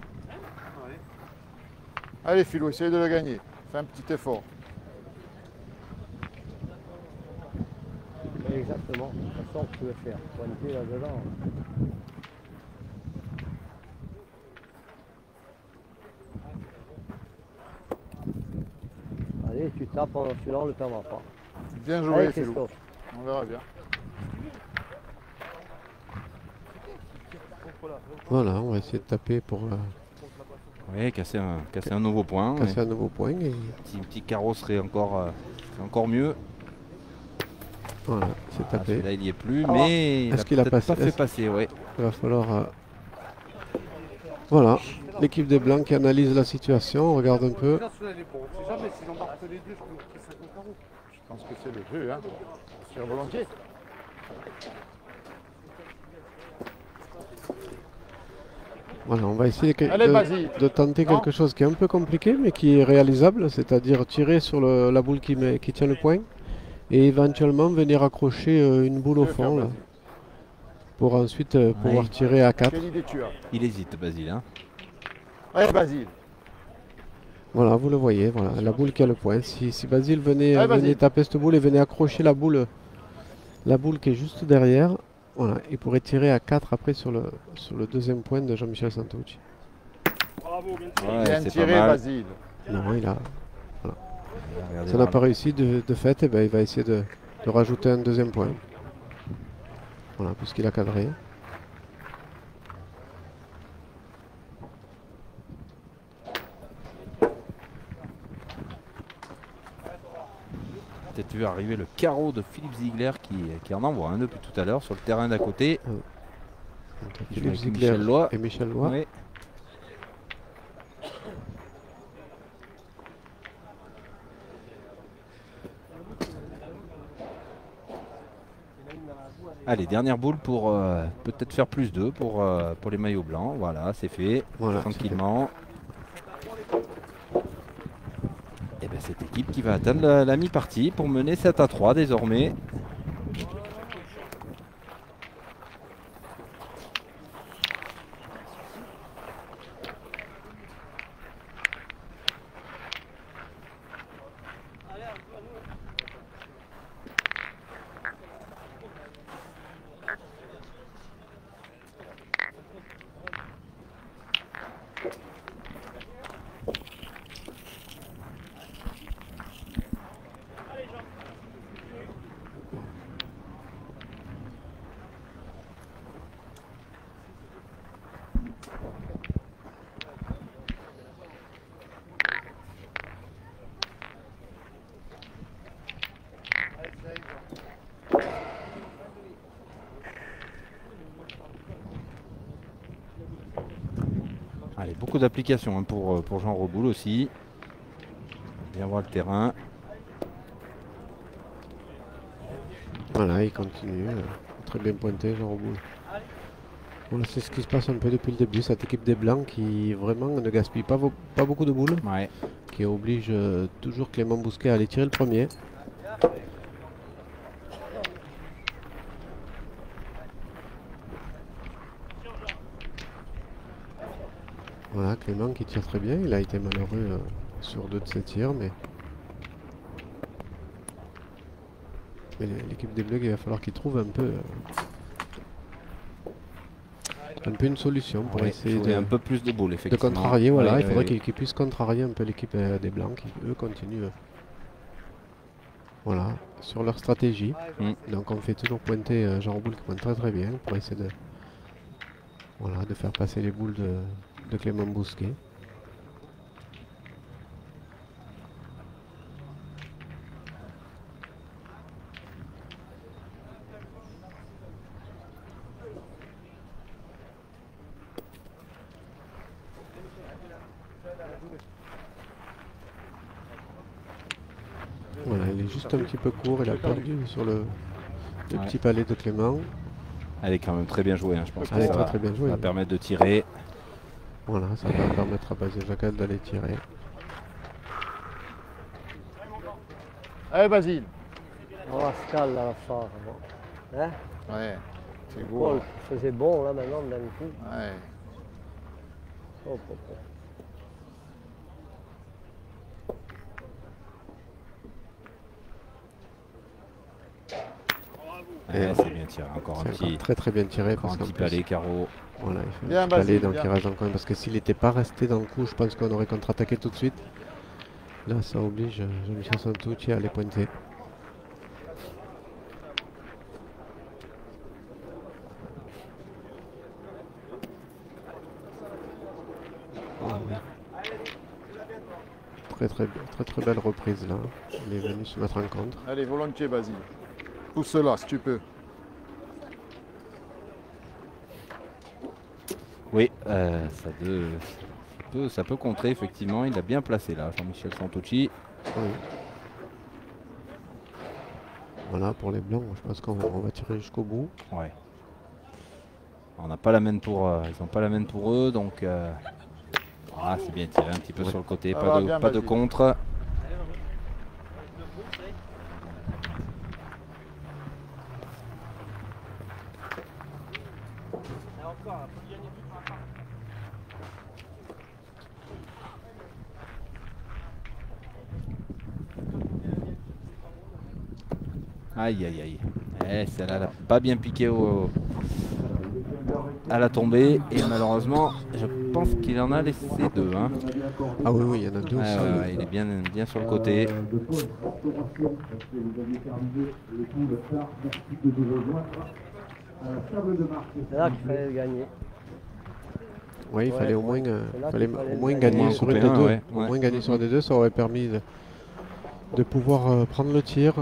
Allez, Philou, essaye de le gagner. Fais un petit effort. Exactement, de toute façon tu veux faire. Pointer là-dedans. Allez, tu tapes en celui-là, on ne le perdra pas. Bien joué, Allez Philou. Christophe. On verra bien. Voilà, on va essayer de taper pour Oui, casser un nouveau point. casser un nouveau point. Et Un petit carreau serait encore mieux. voilà, c'est tapé. Là, il n'y est plus, mais il Est-ce a qu'il a peut-être passé pas fait passer. Ouais. Il va falloir. Voilà, l'équipe des Blancs qui analyse la situation, on regarde un peu. Je pense que c'est le jeu, hein. Sur volontiers. Voilà, on va essayer Allez, Basile. de tenter quelque chose qui est un peu compliqué, mais qui est réalisable, c'est-à-dire tirer sur la boule qui tient le point et éventuellement venir accrocher une boule au fond là, pour ensuite pouvoir tirer à 4. Quelle idée tu as? Il hésite, Basile. Hein. Allez, Basile. Voilà, vous le voyez, voilà, la boule qui a le point. Si Basile venait, Allez, Basile. venait taper cette boule et venait accrocher la boule qui est juste derrière, voilà, il pourrait tirer à 4 après sur le deuxième point de Jean-Michel Santoucci. Ouais, Bien c'est tiré, pas mal. Basile. Non, il a. Regardez, Ça n'a pas réussi de fait, et ben, il va essayer de rajouter un deuxième point. Voilà, puisqu'il a cadré. Peut-être vu arriver le carreau de Philippe Ziegler qui en envoie un depuis tout à l'heure sur le terrain d'à côté. Donc, Il joue Philippe avec Ziegler Michel Loy. et Michel Loy. Ouais. Allez, dernière boule pour peut-être faire plus 2 pour les maillots blancs. Voilà, c'est fait. Voilà, tranquillement. Et bien cette équipe qui va atteindre la mi-partie pour mener 7-3 désormais. Allez, beaucoup d'applications hein, pour Jean Reboul aussi. Bien voir le terrain. Voilà, il continue. Très bien pointé, Jean Reboul. Voilà, c'est ce qui se passe un peu depuis le début. Cette équipe des Blancs qui vraiment ne gaspille pas beaucoup de boules. Ouais. Qui oblige toujours Clément Bousquet à aller tirer le premier. Voilà, Clément qui tire très bien. Il a été malheureux sur 2 de ses tirs, mais l'équipe des Bleus, il va falloir qu'il trouve un peu une solution pour essayer de un peu plus de boules, de effectivement. contrarier. Voilà, Ouais, il faudrait ouais. qu'il puisse contrarier un peu l'équipe des Blancs qui, eux, continuent voilà, sur leur stratégie. Donc on fait toujours pointer Jean Reboul qui pointe très très bien pour essayer de faire passer les boules de Clément Bousquet. Voilà, il est juste un petit peu court, il a perdu sur le petit palais de Clément. Elle est quand même très bien jouée, hein. Je pense que Elle est ça très bien jouée. va permettre de tirer. Voilà, ça va permettre à Basile Jacal d'aller tirer. Allez, Basile. On va se calmer à la fin. Hein? Ouais, c'est beau. Paul faisait bon là maintenant d'un coup. Ouais. Hop, hop, hop. Ouais, c'est bien tiré. Encore un C'est petit, encore très très bien tiré. encore un Parce qu'en petit plus, palais, carreau. voilà, il fait Bien, un petit palais, Basile, donc bien. il reste dans le coin. Parce que s'il n'était pas resté dans le coup, je pense qu'on aurait contre-attaqué tout de suite. Là, ça oblige Jean-Michel Santoucci à aller pointer. très belle reprise là. Il est venu se mettre en contre. Allez, volontiers, Basile. Pousse-la si tu peux. Oui, ça peut contrer effectivement. Il a bien placé là, Jean-Michel Santucci. Oui. Voilà, pour les blancs, je pense qu'on va tirer jusqu'au bout. Ouais. On n'a pas la main pour, ils n'ont pas la main pour eux, donc c'est bien tiré un petit peu sur le côté, pas de contre. Aïe aïe aïe. Celle-là n'a pas bien piqué à la tombée et malheureusement je pense qu'il en a laissé deux. Hein. Ah oui, il y en a deux aussi. Il est bien sur le côté. C'est là qu'il fallait gagner. Oui, il fallait au moins, fallait gagner sur un des deux. ouais. Au moins gagner sur un des deux, ça aurait permis de pouvoir prendre le tir.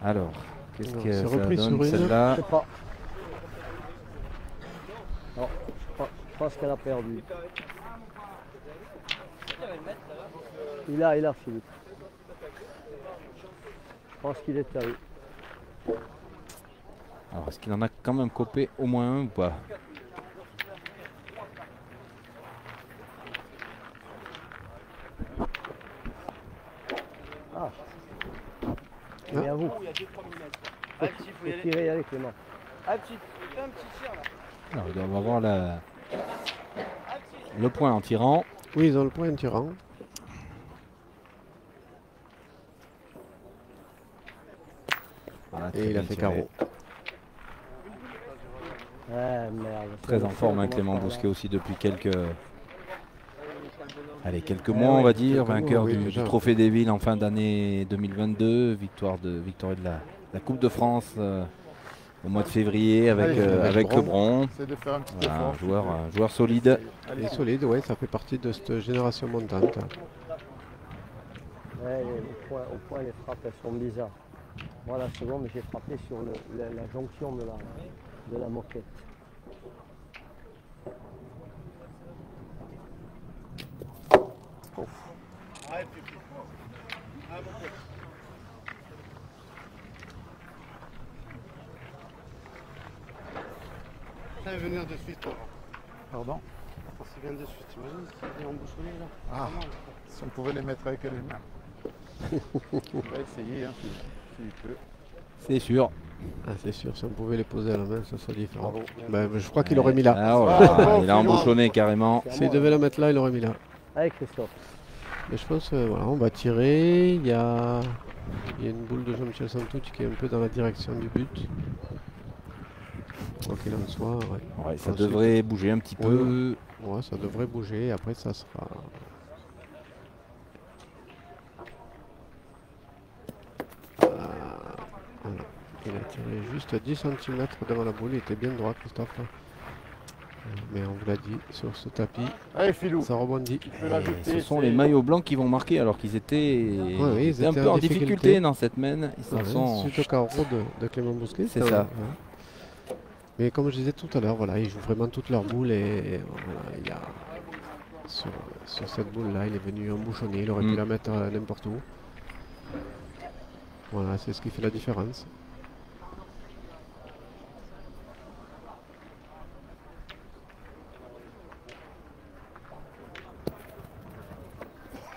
Alors, qu'est-ce que c'est ça repris donne sur une celle-là? Je sais pas. Non, je pense qu'elle a perdu. Il a Philippe. Je pense qu'il est à eux. Alors, est-ce qu'il en a quand même copé au moins un ou pas? Ah. Mais à vous. Faut tirer avec les mains. Alors, on va voir le point en tirant. Oui, ils ont le point en tirant. Voilà, Et il a fait carreau. Merde. Très en forme, hein, Clément Bousquet aussi depuis quelques mois, on va dire, vainqueur du Trophée des Villes en fin d'année 2022, victoire de la Coupe de France au mois de février avec le Bron. C'est de faire un petit Voilà, effort. un joueur solide. Il est solide, oui, ça fait partie de cette génération montante. Ouais, au point, les frappes, elles sont bizarres. Moi, la seconde, j'ai frappé sur la jonction de la moquette. Ça va venir de suite, Laurent. Pardon? Ça vient de suite, t'imagines, ça vient embouchonné là. Ah, si on pouvait les mettre avec les mains. On va essayer, hein, s'il peut. C'est sûr. Ah, c'est sûr, si on pouvait les poser à la main, ça serait différent. Bravo. Ben, je crois qu'il aurait mis là. Ah, voilà, il a embouchonné carrément. S'il devait la mettre là, il aurait mis là. Allez, Christophe. Mais je pense, voilà, on va tirer. Il y a une boule de Jean-Michel Santucci qui est un peu dans la direction du but. Quoi qu'il en soit, ouais. Ouais, ça Ensuite, devrait bouger un petit peu. ouais, ça devrait bouger. Après, ça sera. Voilà. Il a tiré juste 10 cm devant la boule. Il était bien droit, Christophe. Mais on vous l'a dit, sur ce tapis, Allez, Philou. ça rebondit. Tu peux l'ajouter, Ce sont c'est- les maillots blancs qui vont marquer alors qu'ils étaient, ils étaient un étaient peu en en difficulté difficulté dans cette main. Ils s'en sont... Suite au carreau de Clément Bousquet. C'est ça. Mais comme je disais tout à l'heure, voilà, ils jouent vraiment toutes leurs boules et voilà, il y a sur cette boule là, il est venu embouchonner, il aurait pu la mettre n'importe où. Voilà, c'est ce qui fait la différence.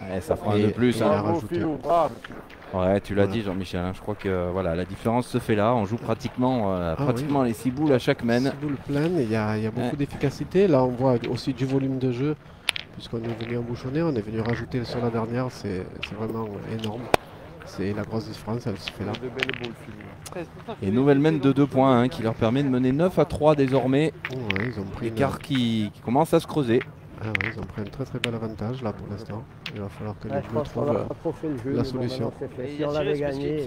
Ouais, ça fera un Et- de plus. et Hein. il a Bravo, rajouté. Philou, bravo. Ouais, tu l'as Voilà. dit Jean-Michel. Hein. Je crois que voilà, la différence se fait là. On joue pratiquement, oui. les 6 boules à chaque main. 6 boules pleines, il y a beaucoup d'efficacité. Là, on voit aussi du volume de jeu, puisqu'on est venu embouchonner, on est venu rajouter sur la dernière, c'est vraiment énorme. C'est la grosse différence, elle se fait là. De belles boules, Philou. Et nouvelle main de 2 points hein, qui leur permet de mener 9-3 désormais. Ouais, ils ont pris L'écart qui commence à se creuser. Ah oui, ils ont pris un très bel avantage là pour l'instant. Il va falloir que les Je bleus pense qu'on trouvent n'a pas trop fait le jeu. la mais bon, solution. maintenant, c'est fait. Si on l'avait gagné.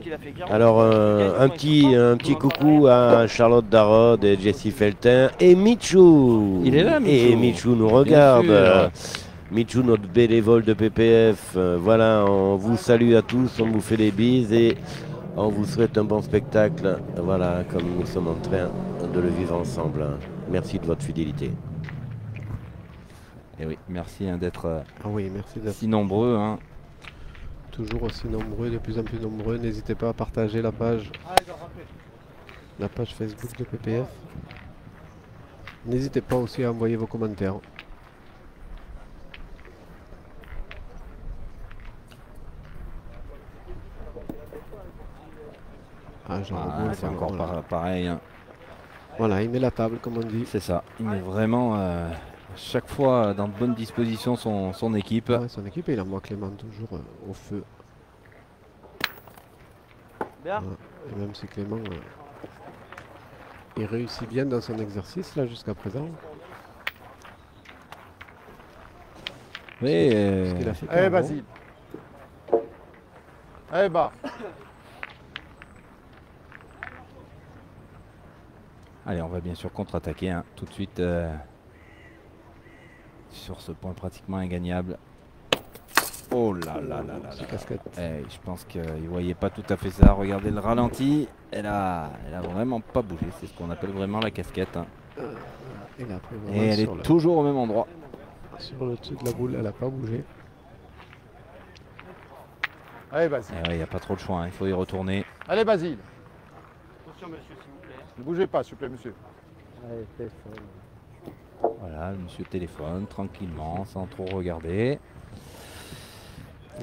Alors, un petit coucou à Charlotte Darod et Jessie Feltin et Michou. Il est là, Michou. Et Michou nous Bien regarde. sûr. Michou, notre bénévole de PPF. Voilà, on vous salue à tous, on vous fait des bises et on vous souhaite un bon spectacle. Voilà, comme nous sommes en train de le vivre ensemble. Merci de votre fidélité. Et oui, merci hein, d'être Ah oui, merci d'être si nombreux. Hein. toujours aussi nombreux, de plus en plus nombreux. N'hésitez pas à partager la page Facebook de PPF. N'hésitez pas aussi à envoyer vos commentaires. Ah, Jean Ah, Reboul, c'est encore voilà. pareil. Hein. Voilà, il met la table comme on dit. C'est ça. Il met vraiment chaque fois dans de bonnes dispositions son équipe. Ouais, son équipe, et il envoie Clément toujours au feu. Bien. Ouais, et même si Clément il réussit bien dans son exercice là jusqu'à présent. Mais Ce qu'il a fait Allez, clairement. Basile. Allez, bas. allez, on va bien sûr contre-attaquer hein, tout de suite sur ce point pratiquement ingagnable. Oh là là là là C'est là. casquette. Je pense qu'il ne voyait pas tout à fait ça. Regardez le ralenti. Elle a vraiment pas bougé. C'est ce qu'on appelle vraiment la casquette. Hein. Il a pris Et vraiment elle sur, est toujours au même endroit. sur le dessus de la boule, elle n'a pas bougé. Allez, Basile. Il n'y a pas trop de choix. Hein. Il faut y retourner. Allez, Basile. Ne bougez pas, s'il vous plaît, monsieur. Allez, fais ça. Voilà, le monsieur téléphone tranquillement, sans trop regarder.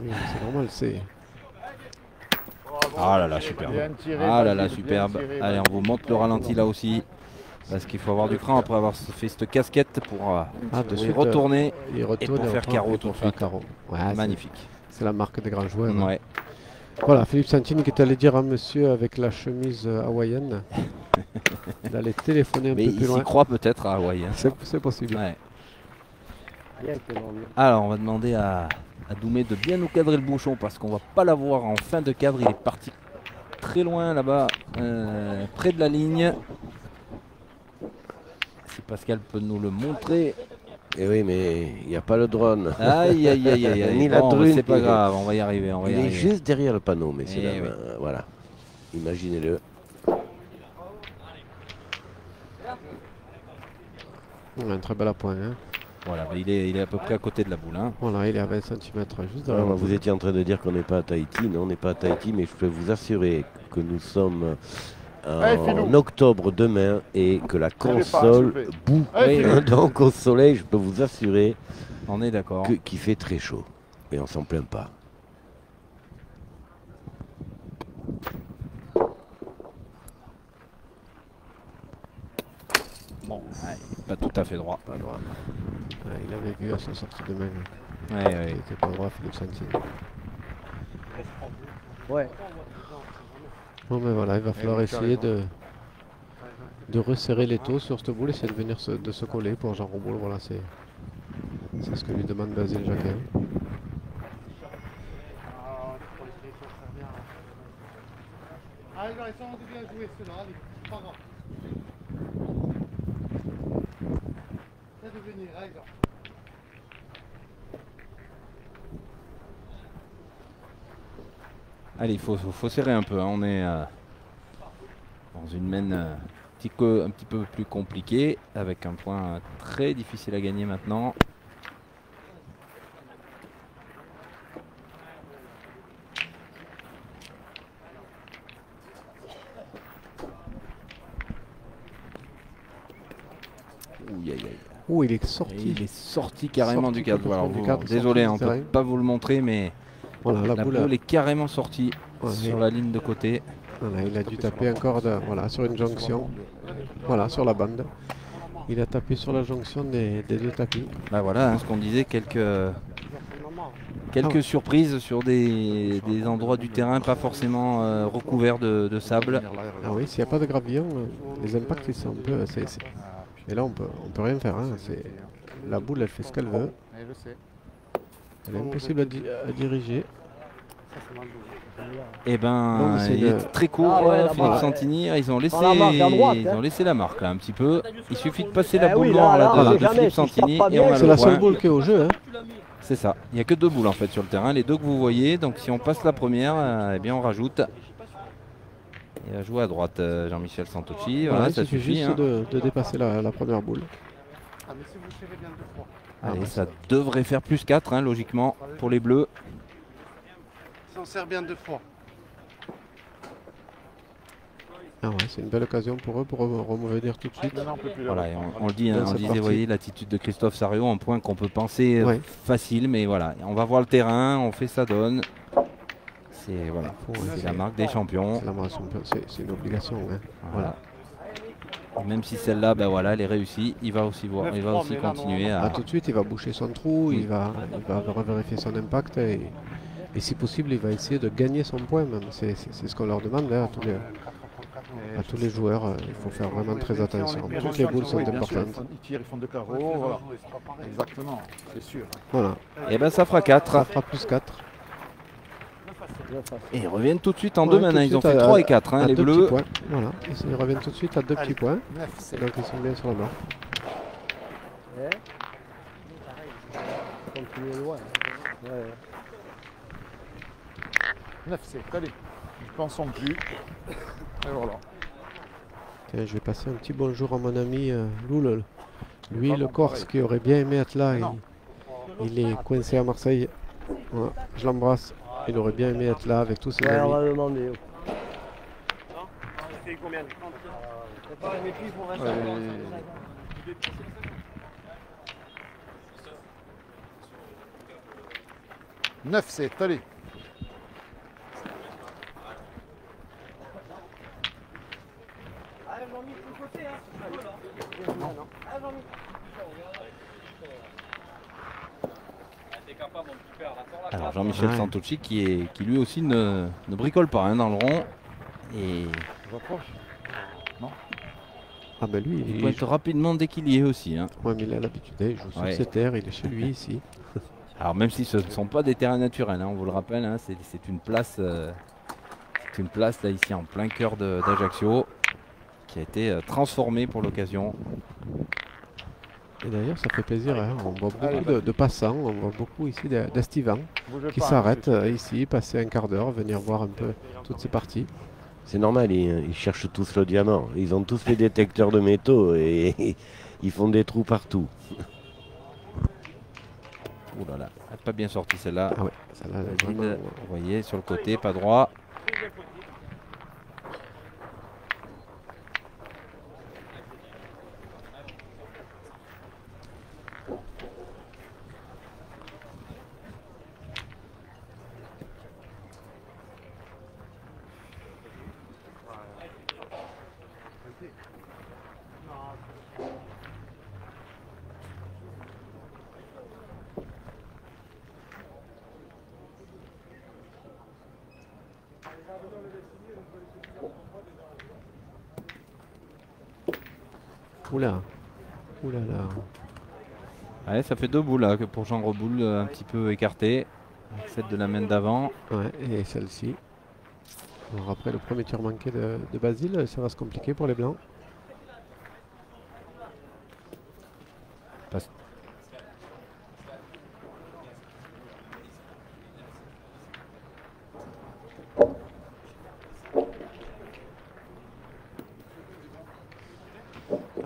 Oui, c'est normal, c'est. Ah là là, superbe. Bien tiré, Ah là là, Basile, bien superbe. tiré, Allez, on vous montre le ralenti là aussi. Parce qu'il faut avoir du cran après avoir fait cette casquette pour de y suite, retourner. Il retourne pour faire reprend, carreau et tout pour de faire suite. carreau. Ouais, Magnifique. c'est la marque des grands joueurs. hein. Ouais. Voilà, Philippe Santini qui est allé dire à monsieur avec la chemise hawaïenne d'aller téléphoner un Mais peu il plus s'y loin. croit peut-être à Hawaï. Hein. C'est possible. Ouais. Bien, Clément. Alors, on va demander à Doumé de bien nous cadrer le bouchon parce qu'on va pas l'avoir en fin de cadre. Il est parti très loin là-bas, près de la ligne. Si Pascal peut nous le montrer. Et oui, mais il n'y a pas le drone. Aïe, aïe, aïe, aïe, aïe. Ni la Bon, drune, c'est pas il est- grave, on va y arriver. On va y Il est arriver. juste derrière le panneau, messieurs, Eh dames. oui. Voilà. Imaginez-le. Un très bel appoint. Hein. Voilà, mais il est à peu près à côté de la boule. Hein. Voilà, il est à 20 cm juste Alors, derrière la vous boule. étiez en train de dire qu'on n'est pas à Tahiti. Non, on n'est pas à Tahiti, mais je peux vous assurer que nous sommes Allez, en Philou. octobre demain et que la Bougez pas, s'il console vous plaît. bout. Allez, Oui, Donc au soleil, je peux vous assurer on est d'accord. qu'il fait très chaud. Et on s'en plaint pas. Bon, ouais, pas tout à fait droit. Pas droit. Ouais, il avait vu à sa sortie de main. Ouais, Il ouais. était pas droit, Philippe Santini. Ouais. Bon, ben voilà, il va falloir tu as essayer raison. de resserrer les taux sur cette boule, essayer de venir de se coller pour Jean Roboul. Voilà, c'est ce que lui demande Basile Jacquin. Allez, ils sont bien joués ceux-là, allez, pas grave. Faites venir, allez, gars. Allez, il faut serrer un peu. Hein. On est dans une main un petit peu plus compliquée, avec un point très difficile à gagner maintenant. Ouh, aïe, aïe. Oh, il est Et sorti. il est sorti carrément Sorti du cadre. complètement Alors, du cadre, désolé, sorti on du ne peut terrain. pas vous le montrer, mais Voilà, la boule est carrément sortie ouais, sur la ligne de côté. voilà, il a dû taper encore voilà, sur une jonction. Voilà, sur la bande. Il a tapé sur la jonction des deux tapis. Bah voilà, hein, ce qu'on disait, quelques Ah. surprises sur des endroits du terrain pas forcément recouverts de sable. Ah oui, s'il n'y a pas de gravillon, les impacts ils sont un peu. Et là on peut rien faire. Hein, la boule, elle fait ce qu'elle veut. Et je sais. Elle est impossible à diriger. Et ben, Non, mais c'est il le- est très court, Ah ouais, Philippe là-bas, Santini. Ils ont laissé, Dans la marque à droite, ils hein. ont laissé la marque là un petit peu. Il suffit de passer la Eh boule oui, noire là, là, là, de on sait jamais, Philippe si je Santini tape pas et on bien, a C'est le la seule point. boule qui est au jeu. Hein. C'est ça. Il n'y a que 2 boules en fait sur le terrain. Les 2 que vous voyez. Donc si on passe la première, eh bien on rajoute. Il va jouer à droite Jean-Michel Santocci. Voilà, Voilà, il ça suffit suffit. juste Hein. de dépasser la première boule. Ah, mais si vous tirez bien 2 fois. Allez, ça devrait faire plus 4 hein, logiquement pour les bleus. Si on serre bien 2 fois. Ah ouais, c'est une belle occasion pour eux pour revenir tout de suite. Maintenant, on peut plus Voilà, l'avoir. et on le dit, hein, Dans on cette disait, partie. vous voyez, l'attitude de Christophe Sarrio, un point qu'on peut penser Ouais. facile, mais voilà, on va voir le terrain, on fait sa donne. C'est voilà, c'est la marque des champions. C'est la marque, c'est une obligation. Hein. Voilà. Et même si celle-là, ben voilà, elle est réussie, il va aussi voir, il va aussi continuer Ah, à. tout de suite, il va boucher son trou, il va revérifier son impact et si possible, il va essayer de gagner son point même. C'est ce qu'on leur demande hein, à tous les joueurs. Il faut faire vraiment très attention. Toutes les boules sont importantes. Ils tirent, ils font 2 carreaux. Voilà. Exactement, c'est sûr. Voilà, Et ben ça fera 4. ça fera plus 4. Et ils reviennent tout de suite en Ouais, deux tout de maintenant, ils ont suite fait à- 3 et 4, hein, à les 2 bleus. petits points. Voilà, ils reviennent tout de suite à 2 petits points. 9, c'est Donc ils sont bien sur la marque. Ouais. Continuez loin. Ouais. 9, c'est. Allez, ne pensons plus. Et voilà. Tiens, je vais passer un petit bonjour à mon ami Loul. Lui, Ah le bon, Corse, qui aurait bien aimé être là. Non. Il est coincé à Marseille. Voilà, je l'embrasse. Il aurait bien aimé être là avec tous ses Ouais, on amis. va demander. Neuf, c'est. Allez. Alors Jean-Michel Ouais. Santocci qui lui aussi ne bricole pas hein, dans le rond. Et Je rapproche. Ah ben lui, il pointe rapidement dès qu'il y est aussi. Hein. ouais, mais il a l'habitude. Il joue sur Ouais. ses terres, il est chez lui ici. Alors même si ce ne sont pas des terrains naturels, hein, on vous le rappelle, hein, c'est une place, là ici en plein cœur d'Ajaccio qui a été transformée pour l'occasion. Et d'ailleurs, ça fait plaisir. Hein. On voit Allez, beaucoup de passants. On voit beaucoup ici d'estivants Bougez qui pas, s'arrêtent c'est- ici, passer un quart d'heure, venir voir un peu toutes ces parties. C'est normal, ils cherchent tous le diamant. Ils ont tous les détecteurs de métaux et ils font des trous partout. Ouh là là, elle n'a pas bien sorti celle-là. Ah ouais, ça là, Basile, vraiment, vous voyez, sur le côté, pas droit. Oula, oula là. Ouais, ça fait 2 boules là, que pour Jean Reboul, un petit peu écarté. Celle de la main d'avant. Ouais, et celle-ci. Alors après le premier tir manqué de Basile, ça va se compliquer pour les Blancs.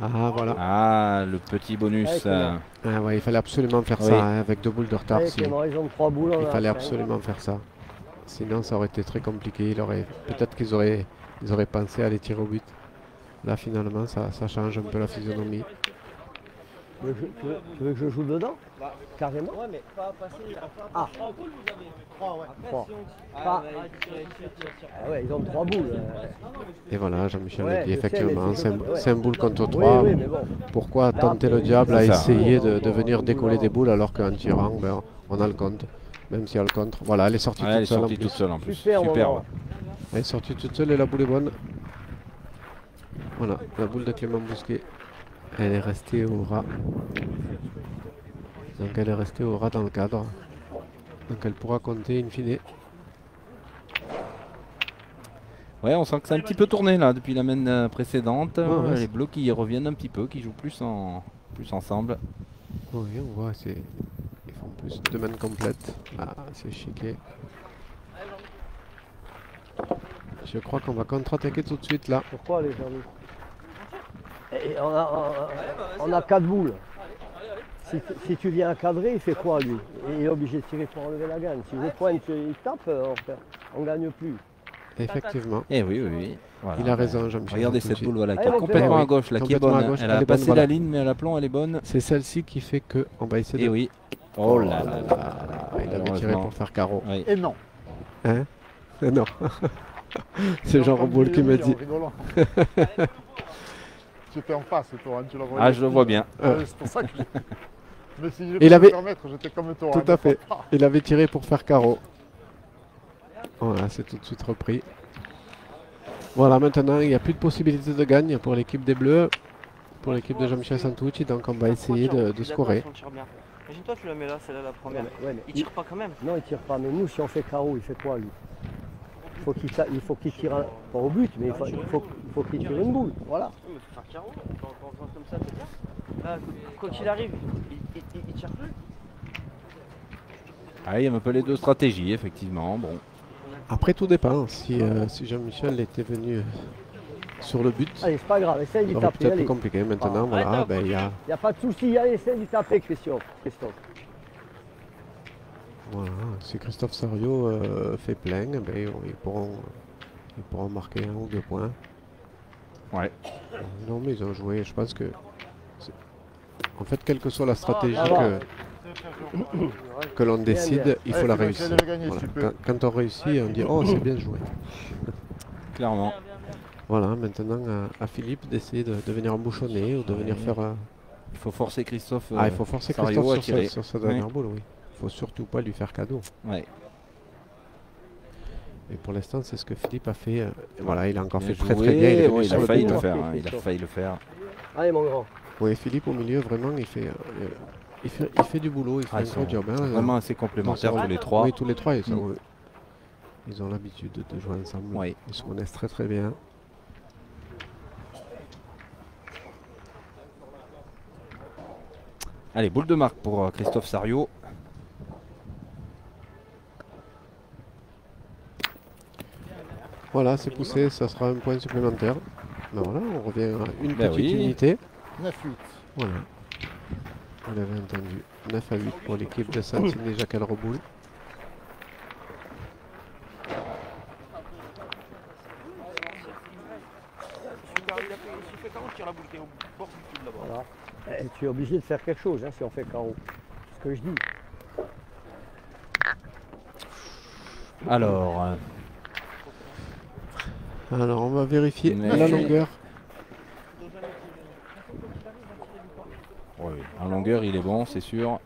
Ah voilà. Ah, le petit bonus. Ouais, comment Ah ouais, il fallait absolument faire Oui. ça hein, avec 2 boules de retard. Ouais, si- Clément, ils ont 3 boules. Il fallait absolument faire ça. Sinon, ça aurait été très compliqué. Peut-être qu'ils auraient pensé à les tirer au but. Là, finalement, ça change un peu la physionomie. Tu veux que je joue dedans Carrément. Ouais, mais pas passer. Ah. 3 boules, vous avez. 3, ouais. Après, 3. si on. Pas- Tire. Ah ouais, ils ont 3 boules. Et voilà, Jean-Michel Ouais, l'a dit je sais, effectivement, mais c'est- ouais. c'est un boule contre Oui, 3. oui, mais bon. Pourquoi tenter le diable à C'est ça. essayer de venir décoller des boules alors qu'en tirant, ben, on a le compte. Même s'il y a le contre. Voilà, elle est sortie Ouais, elle est toute seule en sortie plus. toute seule en plus. Super, Super. moment. Elle est sortie toute seule et la boule est bonne. Voilà, la boule de Clément Bousquet. Elle est restée au ras. Donc elle est restée au ras dans le cadre. Donc elle pourra compter in fine. Ouais, on sent que c'est un petit peu tourné là depuis la main précédente. Ouais, Les bleus qui reviennent un petit peu, qui jouent plus ensemble. Oui, on voit, ils font plus de mains complètes. Ah, c'est chiqué. Je crois qu'on va contre-attaquer tout de suite là. Pourquoi les amis? Et on a 4 boules. Si tu viens cadrer, il fait quoi lui? Il est obligé de tirer pour enlever la gagne. Si je pointe, il tape, on ne gagne plus. Effectivement. Eh oui, oui, oui. Voilà. Il a raison, Jean-Michel. Regardez tout de cette suite. boule voilà, qui Allez, est mon complètement père. à gauche, là, qui est Complètement bonne. à gauche, Elle elle a est bonne, passé voilà. la ligne, mais à l'aplomb, elle est bonne. C'est celle-ci qui fait que on va essayer Et de... oui. Oh là là là. Il avait tiré Malheureusement. pour faire carreau. Oui. Et non. Hein? Non. C'est Jean Reboul qui me dit. En rigolant. J'étais en face, toi, hein, tu le voyais. Ah, je le vois bien. Ouais, c'est pour ça que mais si je Il peux me avait- permettre, j'étais comme toi. Tout hein, à fait. Ah, Il avait tiré pour faire carreau. Voilà, c'est tout de suite repris. Voilà, maintenant, il n'y a plus de possibilité de gagne pour l'équipe des Bleus, pour l'équipe de Jean-Michel Santucci, donc on va essayer de scorer. Imagine-toi, tu la mets là, celle-là, la première. Ouais, mais Il tire pas quand même. non, il tire pas. Mais nous, si on fait carreau, il fait quoi lui? Il faut qu'il tire pas au but, mais il faut qu'il tire une boule. Voilà. Oui, mais faut faire carreau. Quand comme ça, c'est bien. Là, quoi qu'il arrive, il tire plus. Ah, il y a un peu les deux stratégies, effectivement. Bon. Après, tout dépend. Si Jean-Michel était venu sur le but, Allez, c'est pas grave, essaye d'y ça aurait taper. peut-être Allez. plus compliqué. Maintenant, Ah, voilà, arrête, ben, il y a... Il n'y a pas de souci, allez, essaye d'y taper, Christophe. Voilà, si Christophe Sariot fait plein, ben, ils pourront marquer 1 ou 2 points. Ouais. Non, mais ils ont joué, je pense que... En fait, quelle que soit la stratégie Ah, va. que l'on décide, il faut la Allez, réussir. j'allais gagner, Voilà. si tu peux. Quand on réussit, on dit « Oh, c'est bien joué ». Clairement. Voilà, maintenant à Philippe d'essayer de venir embouchonner ou de venir faire... Il faut forcer Christophe. Ah, il faut forcer Sariot Christophe à tirer. sur sa dernière boule, oui. Il faut surtout pas lui faire cadeau. Ouais. Et pour l'instant, c'est ce que Philippe a fait. Voilà, il a encore fait Bien très joué. très bien. Il est venu Ouais, il sur a le failli but. le faire. Hein, il a failli le faire. Allez, mon grand. Oui, Philippe au milieu, vraiment, il fait du boulot, il fait Ah, un ils gros sont job. hein, vraiment assez complémentaires tous les trois. Oui, tous les trois, ils ont l'habitude de jouer ensemble. Oui. Ils se connaissent très très bien. Allez, boule de marque pour Christophe Sariot. Voilà, c'est poussé, ça sera un point supplémentaire. Ben voilà, on revient à une Ben petite oui. unité. 9-8. Voilà. Vous l'avez entendu. 9 à 8 pour l'équipe de Santini Jacques Reboul. S'il fait carreau, tire la boule qui est au bord du cube là-bas. Voilà. Eh, tu es obligé de faire quelque chose hein, si on fait carreau. C'est ce que je dis. Alors, Alors on va vérifier Mais- la longueur. ouais, en longueur, il est bon, c'est sûr.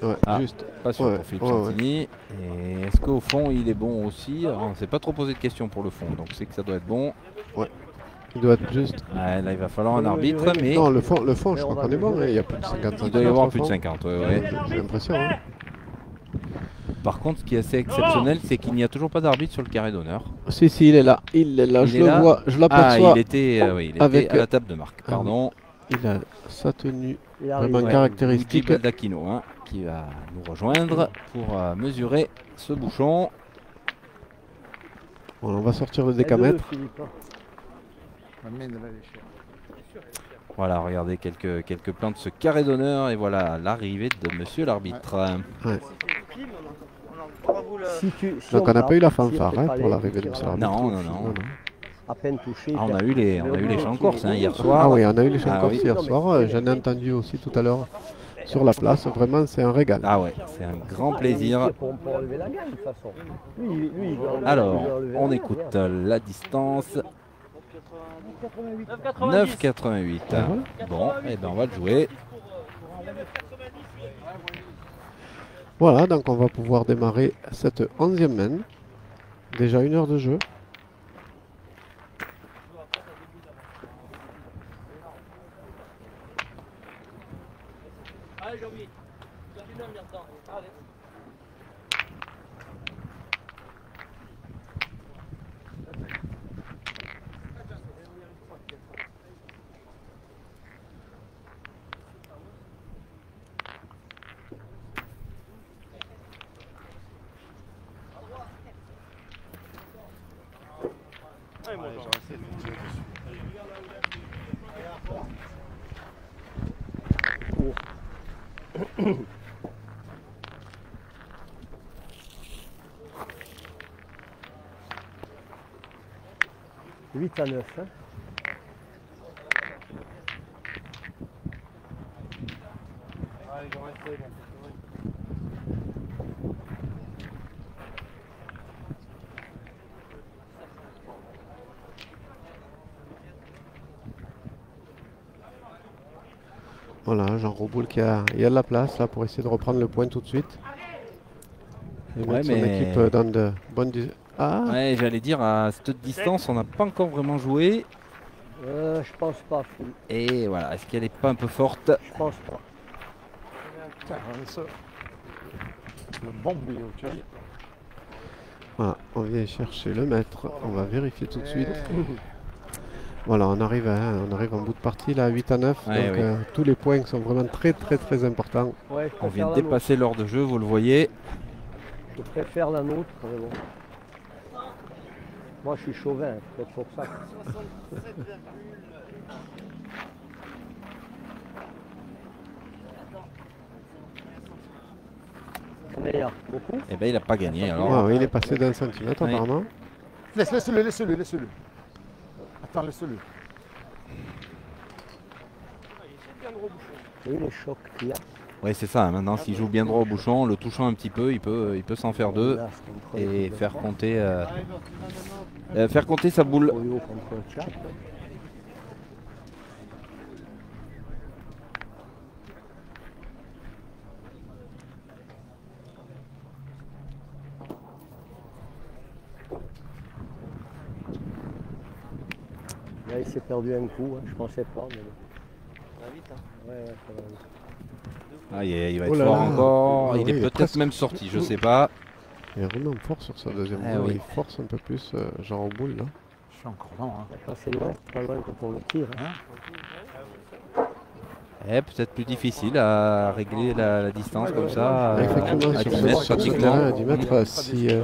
Ouais, Ah. juste. Pas sûr Ouais, pour Philippe ouais, Santini. Et est-ce qu'au fond, il est bon aussi? Alors, on ne s'est pas trop posé de questions pour le fond, donc c'est que ça doit être bon. Il doit être juste. Ouais, là, il va falloir un Oui, arbitre, oui, oui. mais Non, le fond, je Mais crois on va qu'on est bon. mesurer. hein, Il y a plus de 50 il doit y avoir plus de fond. 50. Ouais, ouais. J'ai l'impression. Hein. Par contre, ce qui est assez exceptionnel, c'est qu'il n'y a toujours pas d'arbitre sur le carré d'honneur. Si, si, il est là. Il est là. Il Je est le là. vois. Je Ah, l'aperçois. il était, oui, il avec- était à la table de marque. Ah Pardon. Il a sa tenue Il arrive. vraiment Ouais. caractéristique. Luigi Baldacchino, hein, qui va nous rejoindre pour mesurer ce bouchon. Bon, on va sortir le Aide-le, décamètre. Philippe, hein. Ma main, elle est chère. Voilà, regardez quelques plans de ce carré d'honneur et voilà l'arrivée de monsieur l'arbitre. Si Donc on n'a tape, pas eu la si fanfare on fait hein, pas pour les- l'arrivée de les M. tirs l'arbitre. Non, non, non. à peine touché. Ah, on a perd. eu les Le chants but, corse hein, il est hier bon. soir. Ah oui, on a eu les chants Ah corse oui. hier Non, mais soir. c'est- J'en ai entendu aussi tout à l'heure sur la place. Vraiment, c'est un régal. Ah ouais, c'est un grand plaisir. Pour enlever la gagne de toute façon. Lui, il veut enlever- Alors, il veut enlever on la écoute gagne, la distance. 9,88. 9,88. Bon, et ben on va le jouer. Voilà, donc on va pouvoir démarrer cette 11e main. Déjà 1 heure de jeu. 8 à 9. Hein. Voilà, Jean Roboul il y a de la place là pour essayer de reprendre le point tout de suite. Et Ouais, mettre son mais- équipe dans de bonnes... Ah, Ouais, j'allais dire, à cette distance, on n'a pas encore vraiment joué. Je pense pas, Phil. Et voilà, est-ce qu'elle n'est pas un peu forte? Je pense pas. Tiens, regardez ça. Le bon bio, tu vois. voilà, on vient chercher le maître. On va vérifier tout de suite. Voilà, on arrive en bout de partie là, 8 à 9. Ouais, donc oui. tous les points sont vraiment très importants. Ouais, je On vient préfère de la dépasser l'heure de jeu, vous le voyez. nôtre. Je préfère la nôtre, mais bon. Moi, je suis chauvin, peut-être pour ça. Mais il y a beaucoup. Eh ben, il n'a pas gagné. Alors, Ah oui, il est passé d'un centimètre Oui. apparemment. Laisse-le. Attends, laisse-le. Oui, les chocs qu'il y a. ouais, c'est ça. Maintenant, s'il joue bien droit au bouchon, en le touchant un petit peu, il peut s'en faire deux Là, c'est contre et le- faire compter sa boule. Oyo contre le Tchad. Là, il s'est perdu un coup, hein. Je pensais pas. Mais... Ça va vite, hein. Ouais, ça va vite. Ah, il va Oh être là fort là. encore. Ah Il oui, est il est peut-être presque- même sorti, je sais pas. Il est vraiment fort sur sa deuxième Ah boule. oui. Il force un peu plus Jean Roboul là. Je suis encore lent. Hein. Quand c'est loin, pas loin quand on le tire. Hein. Peut-être plus difficile à régler la distance comme ça. Effectivement, à sur 10 ce, mètres sur ce pratiquement. terrain à 10 mètres, si, ouais,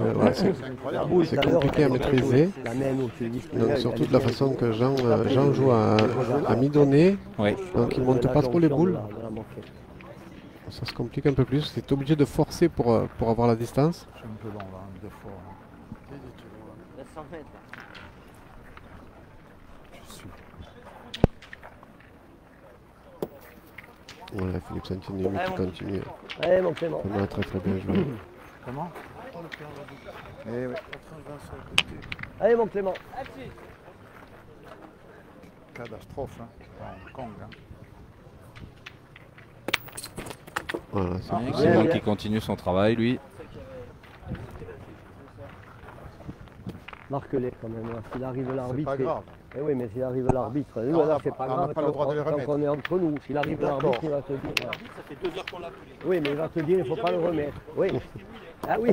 La boule, c'est tout à l'heure, compliqué à maîtriser. La main où tu dis que Donc elle surtout est de la bien. façon que Jean joue à mi-donner. Oui. Donc il monte La pas trop les jonction boules. de la moquette. Ça se complique un peu plus. Tu es obligé de forcer pour avoir la distance. Je suis un peu lent là, deux fois. Hein. Là, 100 mètres. Je suis. Voilà, Philippe Santini qui continue. Allez, mon Clément. Vraiment très bien joué. Comment Eh oui. Allez, mon Clément. Catastrophe. Hein. Hong Kong. Hein. Voilà, c'est Ouais, plus- Clément bien. qui continue son travail, lui. Marque-les quand même. Hein. S'il arrive C'est l'arbitre. pas grave. Eh oui, mais s'il arrive l'arbitre, nous, on là, n'a c'est pas- pas on n'a grave. pas le droit de les tant remettre. qu'on est entre nous. S'il arrive D'accord. l'arbitre, il va te dire. Ça fait 2 heures qu'on l'a plus. Oui, mais il va te dire, il ne faut pas le remettre. Oui. Ah oui.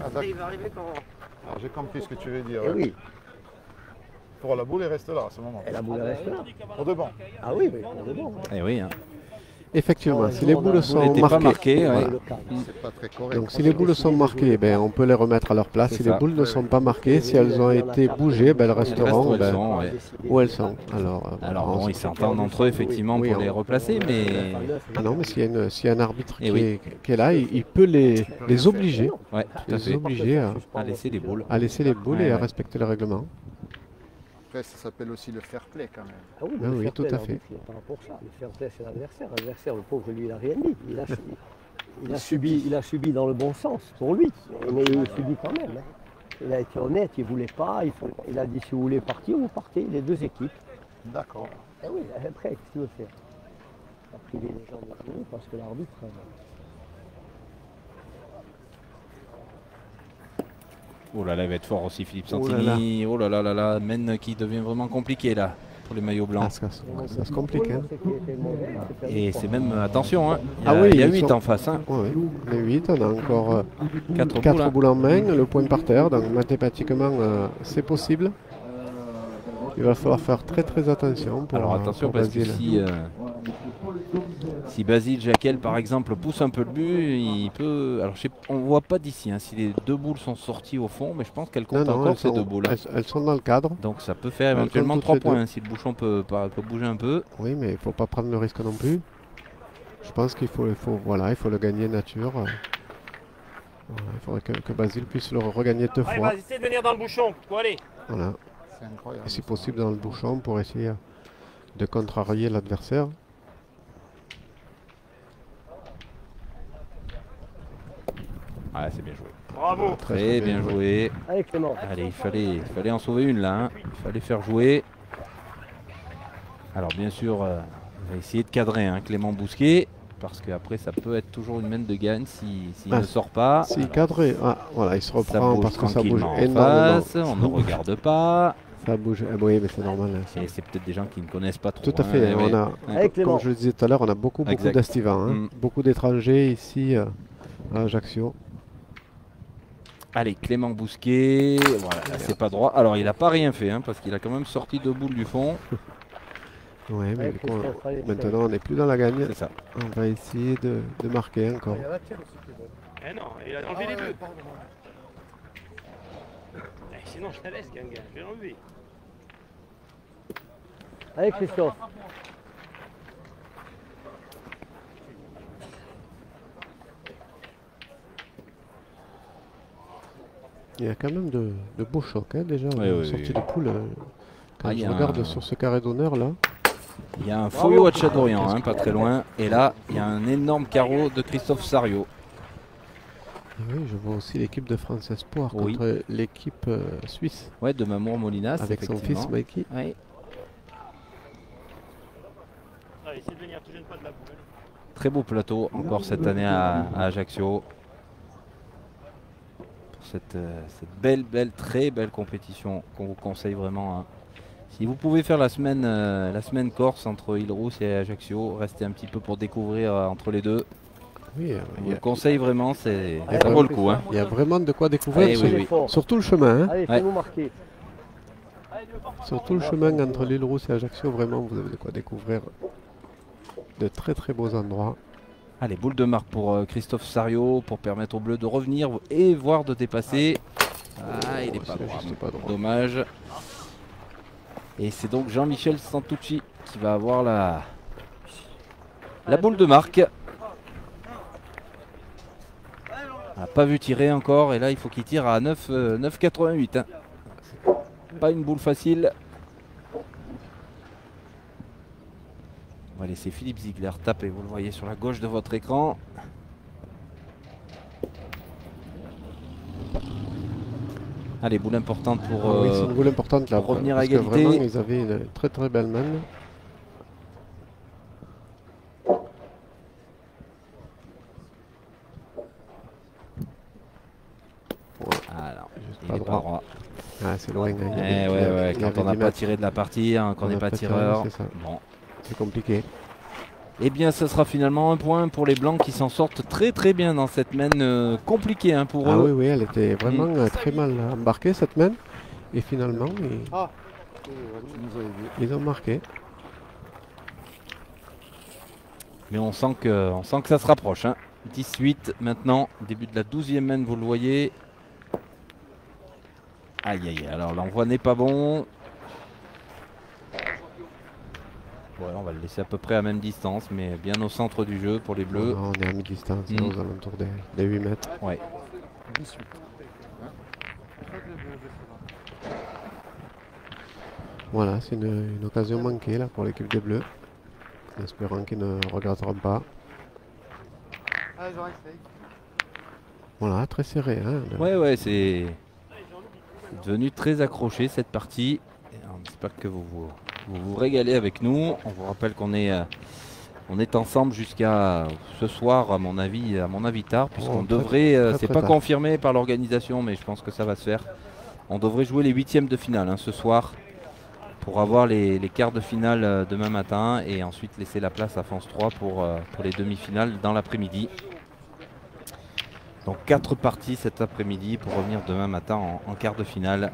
Ah, d'accord. Il va arriver quand. Alors, j'ai compris ce que tu veux dire. Eh ouais. oui. Pour la boule, elle reste là à ce moment. Et la boule reste là. Pour de bon. Ah oui, mais pour de bon. Eh oui. Hein. Effectivement, si les boules Elle sont n'était pas marquées, marquée. Ouais. Le cadre. C'est pas très correct. donc si les boules sont marquées, ben, on peut les remettre à leur place. C'est Si ça. les boules ne sont pas marquées, si elles ont été bougées, ben, elles Elles restent resteront où elles ben, sont, ouais. où elles sont. Alors, Alors voilà, bon, on ils se- s'entendent entre eux effectivement Oui, pour on- les replacer, mais Ah non, mais s'il y a un arbitre Eh qui, oui. qui est là, il peut les obliger, ouais, tout à les fait. obliger À laisser les boules. à laisser les boules Ouais, et à ouais. respecter le règlement. Après, ça s'appelle aussi le fair play quand même. Ah oui, Ah le oui, fair tout play, à l'arbitre, fait. il est pas là pour ça. Le fair play, c'est l'adversaire. L'adversaire, le pauvre, lui, il n'a rien dit. Il a subi dans le bon sens, pour lui. Mais il subit quand même. Hein. Il a été honnête, il ne voulait pas. Il a dit, si vous voulez partir, vous partez, les deux équipes. D'accord. Eh oui, après, qu'est-ce que tu veux faire? On a privé les gens de jouer parce que l'arbitre... Oh là là, il va être fort aussi Philippe Oh là Santini. Oh là là là là, mène qui devient vraiment compliqué là pour les maillots Ah, blancs. ça se complique. Hein. Et c'est même, attention, hein, Ah oui, il y a ils 8 sont- en face. Hein. Ouais, ouais. Les 8, on a encore 4 4 boules en main, le point par terre, donc mathématiquement c'est possible. Il va falloir faire très attention pour, Alors attention pour parce que Basile. si Basile Jacquel par exemple pousse un peu le but, il peut. Alors on voit pas d'ici si les deux boules sont sorties au fond, mais je pense qu'elles comptent encore ces deux boules. Elles sont dans le cadre. Donc ça peut faire éventuellement 3 points si le bouchon peut bouger un peu. Oui, mais il ne faut pas prendre le risque non plus. Je pense qu'il faut le gagner nature. Voilà, il faudrait que Basile puisse le regagner 2 Allez, fois. vas-y, essaie de venir dans le bouchon. Faut aller. Voilà. C'est incroyable. Et si possible dans le bouchon pour essayer de contrarier l'adversaire. Ah, c'est bien joué. Bravo. Très bien joué. Allez Clément. Allez, il fallait en sauver une là. Il fallait faire jouer. Alors bien sûr, on va essayer de cadrer Clément Bousquet. Parce qu'après ça peut être toujours une main de gagne s'il ne sort pas. S'il cadre, voilà, il se reprend parce que ça bouge en énormément. face, on ne regarde pas. Ça bouge, oui mais c'est normal. Et c'est peut-être des gens qui ne connaissent pas trop. Tout à fait, ouais. Allez Clément. Comme je le disais tout à l'heure, on a beaucoup Exact. d'estivants, beaucoup d'étrangers ici à Ajaccio. Allez, Clément Bousquet, voilà, là, c'est pas droit. Alors il n'a pas rien fait parce qu'il a quand même sorti 2 boules du fond. Ouais, mais Allez, du coup, Christophe, allez, maintenant on n'est plus dans la gagne. C'est ça. On va essayer de marquer encore. Eh non, il a enlevé les bleus. Eh, sinon, je te laisse, Ganga. Je vais l'enlever. Allez Christophe. Il y a quand même de beaux chocs déjà. Oui, sortie oui. de poule. Quand il y je a regarde un- sur ce carré d'honneur là. Il y a un Foyo à Châteaubriand, pas très loin. Et là, il y a un énorme carreau de Christophe Sario. Et oui, je vois aussi l'équipe de France Espoir Oui. contre l'équipe suisse Ouais, de Mamour Molinas. avec son effectivement. fils Mikey. Oui. Allez, essaie de venir, te gêne pas de la boule. Très beau plateau encore cette année à Ajaccio. Pour cette belle, très belle compétition qu'on vous conseille vraiment. Si vous pouvez faire la semaine Corse entre Île-Rousse et Ajaccio, restez un petit peu pour découvrir entre les deux. Oui, Je vous le conseille vraiment, ça Allez, vaut le coup. il y a vraiment de quoi découvrir Eh sur, oui, oui. Fort. sur tout le chemin. Allez, fais-nous marquer. Sur tout le chemin entre l'île Rousse et Ajaccio, vraiment vous avez de quoi découvrir de très beaux endroits. Allez, boule de marque pour Christophe Sario pour permettre aux Bleus de revenir et voire de dépasser. Ah, il n'est pas C'est droit. juste pas droit. Dommage. Et c'est donc Jean-Michel Santucci qui va avoir la boule de marque. On n'a pas vu tirer encore et là il faut qu'il tire à 9,88. Pas une boule facile. On va laisser Philippe Ziegler taper, vous le voyez sur la gauche de votre écran. Allez, boule importante pour Oui, c'est une boule importante là. pour revenir à parce que égalité. vraiment, ils avaient une très belle main. Alors, Juste il pas n'est droit. pas droit. Ah, c'est loin. Hein. Quand on n'a pas tiré de la partie, qu'on On n'est n'a pas pas tiré, tireur. c'est ça. Bon. C'est compliqué. Eh bien, ce sera finalement un point pour les Blancs qui s'en sortent très bien dans cette main compliquée pour Ah eux. oui, elle était vraiment très mal embarquée cette main. Et finalement, ils ont marqué. Mais on sent que ça se rapproche. 18 maintenant, début de la 12e main, vous le voyez. Aïe, alors l'envoi n'est pas bon. Ouais, on va le laisser à peu près à même distance, mais bien au centre du jeu pour les Bleus. On est à mi-distance, aux alentours des 8 mètres. Ouais. 18. Voilà, c'est une occasion manquée là, pour l'équipe des Bleus. En espérant qu'ils ne regretteront pas. Voilà, très serré. Hein, Ouais, c'est devenu très accroché cette partie. Et on espère que vous vous régalez avec nous. On vous rappelle qu'on est ensemble jusqu'à ce soir, à mon avis tard, puisqu'on devrait, c'est pas tard. confirmé par l'organisation, mais je pense que ça va se faire. On devrait jouer les 8e de finale ce soir pour avoir les quarts de finale demain matin et ensuite laisser la place à France 3 pour les demi-finales dans l'après-midi. Donc 4 parties cet après-midi pour revenir demain matin en quart de finale.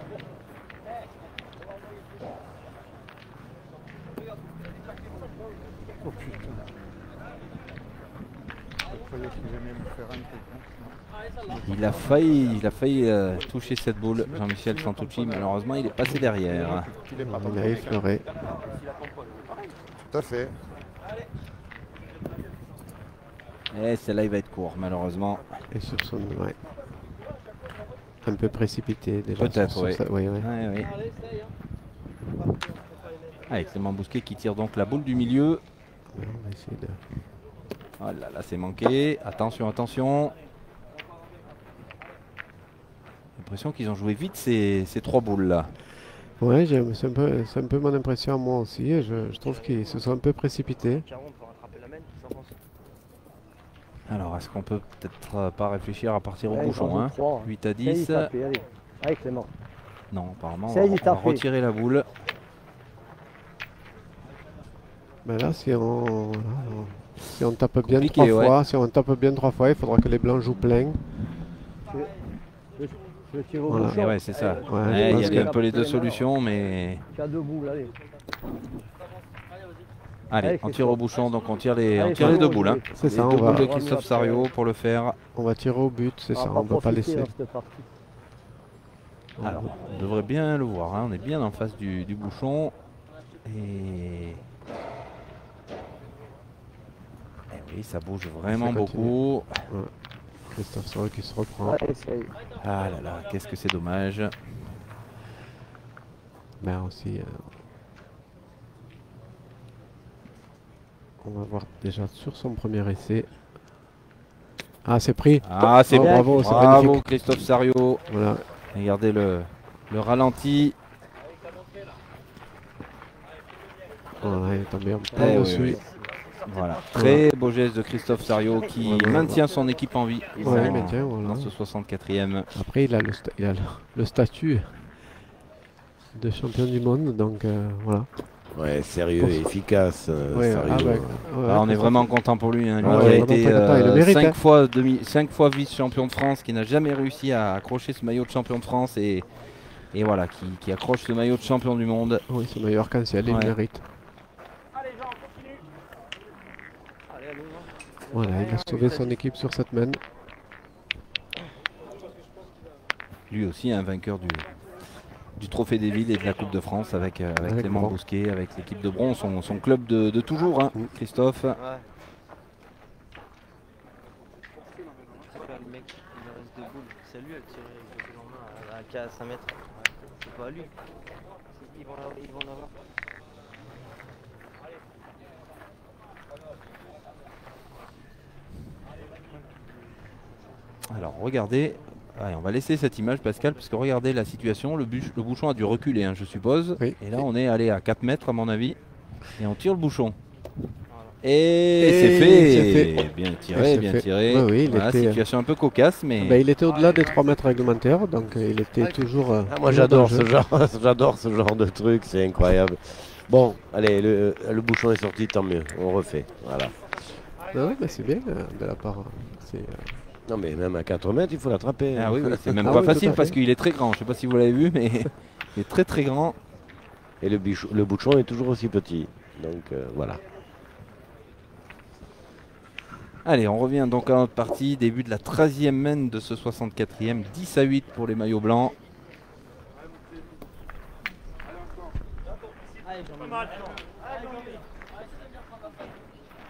Oh putain. Je croyais qu'il venait me faire un truc. Il a failli toucher cette boule, Jean-Michel Santucci. Malheureusement, il est passé derrière. Il est pas Il a effleuré. Tout à fait. Et celle-là, il va être court, malheureusement. Et sur son. Ouais. Un peu précipité déjà. Peut-être, sur oui. ça. Oui, oui. Ouais, oui. Allez, Clément Bousquet qui tire donc la boule du milieu. Ouais, on va essayer de. Oh là là, c'est manqué. Attention, attention. J'ai l'impression qu'ils ont joué vite ces 3 boules là. Ouais, c'est un peu mon impression à moi aussi. Et je trouve qu'ils se sont un peu précipités. Caron pour rattraper la main, qu'est-ce que t'en penses? Alors, est-ce qu'on peut peut-être pas réfléchir à partir au Ouais, bouchon il en hein joue 3. 8 à Essaye 10. d'y taper, allez. Allez Clément. Non, apparemment, Essaye d'y on va taper. retirer la boule. Ben là, si on tape bien Compliqué, 3 ouais. fois, si on tape bien 3 fois, il faudra que les blancs jouent plein. Je tire au Voilà. bouchon. Et ouais, c'est ça. Ouais, Ouais, je il pense y a que- un peu les deux solutions, mais Tu as 2 boules, allez. allez, Allez, on tire au bouchon, donc on tire les, Allez, on tire les Fabio, 2 boules. Hein. C'est Les ça, 2 on va, boules de Christophe Sario pour le faire. on va tirer au but, c'est ça, va on ne peut pas profiter laisser. dans cette partie. Alors, on devrait bien le voir, hein. On est bien en face du bouchon. Et oui, ça bouge vraiment Ça continue. beaucoup. Christophe Saurier qui se reprend. Allez, essaye. Ah là là, qu'est-ce que c'est dommage. Ben aussi, on va voir déjà sur son premier essai. Ah, c'est pris. Ah, c'est Oh, bon. bravo, c'est Bravo magnifique. Christophe Sario. Voilà. Regardez le ralenti. Voilà, il est tombé en Eh plein oui, dessus. oui. Voilà, très beau geste de Christophe Sario qui Ouais, ouais, maintient son équipe en vie Ouais, dans, mais tiens, voilà. dans ce 64e. Après, il a le statut de champion du monde, donc voilà. Ouais, sérieux et efficace. Ouais, Sario. ah, bah, ouais, Ah, on est Christophe- vraiment content pour lui. Hein. Lui Ah, qui ouais, a vraiment été très content, il le mérite, 5 hein. fois, fois vice-champion de France, qui n'a jamais réussi à accrocher ce maillot de champion de France et voilà, qui accroche ce maillot de champion du monde. Oui, c'est meilleur arc-en-ciel, il Ouais. le mérite. Voilà, il a sauvé son équipe sur cette main. Lui aussi un vainqueur du Trophée des Villes et de la Coupe de France avec Clément Bron. Bousquet, avec l'équipe de Bron, son club de toujours, hein, Christophe. Ouais. C'est pas le mec, il me reste 2 boules. C'est lui à le tirer avec le lendemain à 5 mètres. C'est pas lui. Ils vont en avoir. Alors regardez, allez, on va laisser cette image Pascal, parce que regardez la situation, le bouchon a dû reculer hein, je suppose. Oui. Et là on est allé à 4 mètres à mon avis, et on tire le bouchon. Et c'est fait. fait. Bien Et tiré, c'est bien fait. tiré. Ouais, oui, il Voilà, était, situation un peu cocasse, mais Ben, il était au-delà des 3 mètres réglementaires, donc il était toujours. Ah, moi toujours dans j'adore le ce jeu. genre, j'adore ce genre de truc, c'est incroyable. Bon, allez, le bouchon est sorti, tant mieux, on refait. Voilà. Non, oui, mais c'est bien de la part. C'est, Non mais même à 4 mètres, il faut l'attraper. ah oui, oui, c'est même Ah pas oui, tout facile à parce fait. qu'il est très grand. Je sais pas si vous l'avez vu, mais il est très très grand. Et le bouchon est toujours aussi petit. Donc voilà. Allez, on revient donc à notre partie. Début de la 13e main de ce 64e. 10 à 8 pour les maillots blancs.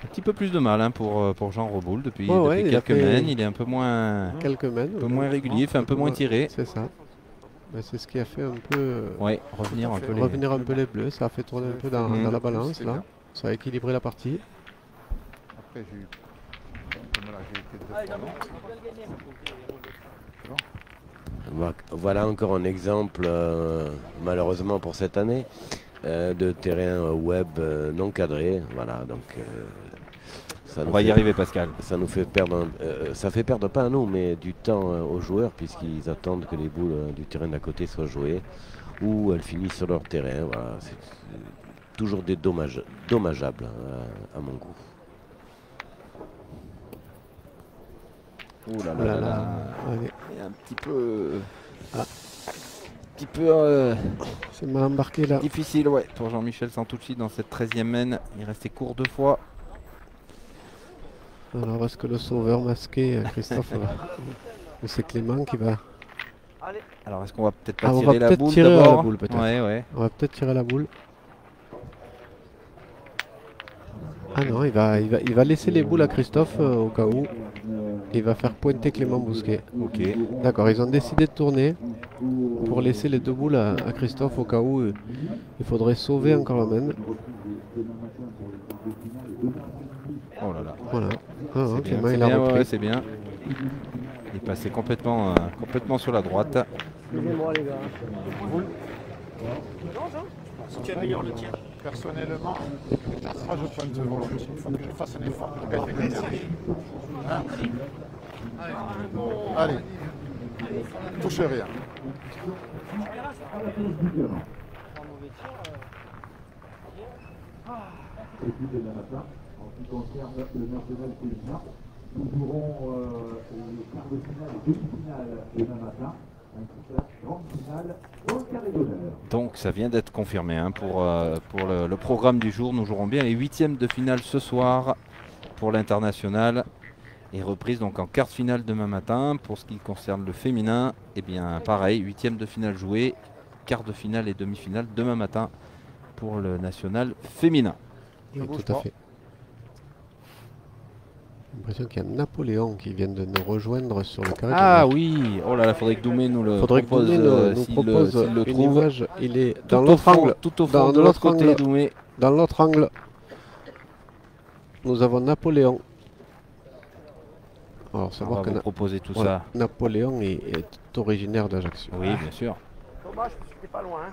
Un petit peu plus de mal hein, pour Jean Reboul depuis, Ouais, ouais, depuis il a quelques fait- mains. Il est un peu moins quelques mains. régulier, fait un peu moins tiré. C'est ça. Ben, c'est ce qui a fait un peu. Ouais, revenir un peu les... Revenir un peu les bleus, ça a fait tourner un peu dans, Mhm. dans la balance C'est là. bien. Ça a équilibré la partie. Après, j'ai eu un peu mal, j'ai été 2 fois long. Voilà encore un exemple, malheureusement pour cette année, de terrain web non cadré. Voilà, donc ça On nous va y fait- arriver Pascal. Ça nous fait perdre, ça fait perdre pas à nous, mais du temps aux joueurs puisqu'ils attendent que les boules du terrain d'à côté soient jouées ou elles finissent sur leur terrain. Voilà, c'est toujours des dommageables à mon goût. Ouh là Oh là là là là. là. Allez. Et un petit peu... petit peu C'est mal embarqué là. difficile ouais, pour Jean-Michel Santucci dans cette 13e main. Il restait court 2 fois. Alors est-ce que le sauveur masqué, Christophe, ou c'est Clément qui va... Alors est-ce qu'on va peut-être pas Ah, on tirer va la peut-être boule tirer d'abord la boule, peut-être. Ouais, ouais. On va peut-être tirer la boule. Ah non, il va laisser les boules à Christophe au cas où. Il va faire pointer Clément Bousquet. Ok. D'accord, ils ont décidé de tourner pour laisser les 2 boules à Christophe au cas où il faudrait sauver encore la main. Oh là là. Voilà. Ah, C'est bien, Clément, c'est il a bien, repris. ouais, c'est bien. Il est passé complètement, complètement sur la droite. Excusez-moi les gars. Si tu améliores le tir. Personnellement, moi je pointe volontiers. Il faut que je fasse un effort pour gagner le dernier. Hein? Allez. Touche rien. Et puis demain matin, en ce qui concerne le national féminin, nous jouerons le quart de finale et demi-finale demain matin, ainsi que la grande finale au carré d'honneur. Donc ça vient d'être confirmé hein, pour le programme du jour. Nous jouerons bien les 8e de finale ce soir pour l'international. Et reprise donc en quart de finale demain matin. Pour ce qui concerne le féminin, eh bien pareil, 8e de finale jouée, quart de finale et demi-finale demain matin pour le national féminin. Oui, tout à fait. J'ai l'impression qu'il y a Napoléon qui vient de nous rejoindre sur le carré. Ah oui, oh là là, faudrait que Doumé nous le Faudrait propose, que Doumé nous s'il propose s'il le une trouve. image. Il est Tout dans au l'autre fond, angle. tout au fond Dans de l'autre l'autre côté, angle. Doumé. Dans l'autre angle, nous avons Napoléon. Alors, On savoir va que vous proposer tout voilà, Napoléon est originaire d'Ajaccio. ça. Oui, bien sûr. Dommage parce que c'était pas loin. Hein.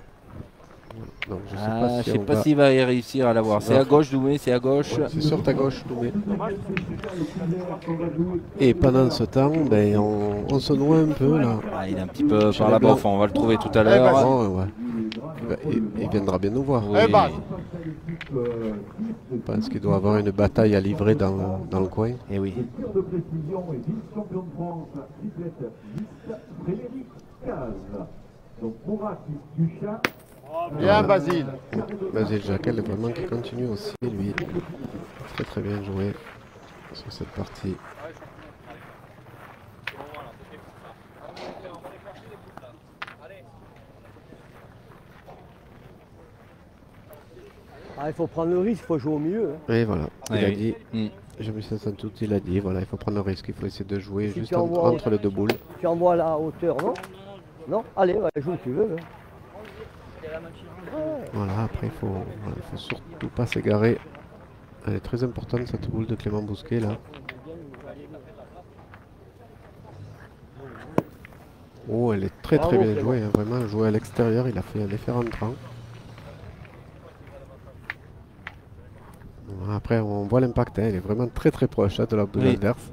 Donc, je sais Ah, pas je si sais on pas va... s'il va y réussir à l'avoir. Ça C'est va. à gauche, Doumé, c'est à gauche. C'est sur ta gauche, Doumé. Et pendant ce temps, ben, on se noie un peu là. Ah, il est un petit peu Chez par les là-bas, Blancs. enfin, on va le trouver tout à Eh ben, l'heure. Oh, ouais. Il viendra bien nous voir. Oui. Eh ben. Je pense qu'il doit avoir une bataille à livrer dans le coin. Et oui. Tir de précision et vice-champion de France, triplette mixte, Frédéric Caz. Donc Mourad Duchat. Bien Basile. Basile Jacquel est vraiment qui continue aussi, lui. Très très bien joué sur cette partie. Ah, il faut prendre le risque, il faut jouer au milieu. Hein. Et voilà, il Ouais, a oui. dit, Mm. Jean-Michel Santout, il a dit, voilà, il faut prendre le risque, il faut essayer de jouer Si juste tu envoies- entre les 2 boules. Tu envoies à la hauteur, non? Non? Allez, ouais, joue où tu veux. Hein. Voilà, après il faut surtout pas s'égarer. Elle est très importante cette boule de Clément Bousquet là. Oh, elle est très très Bravo, bien Clément. jouée, hein, vraiment jouée à l'extérieur, il a fait un effet rentrant. Voilà, après on voit l'impact, hein, il est vraiment très très proche de la boule Oui. adverse.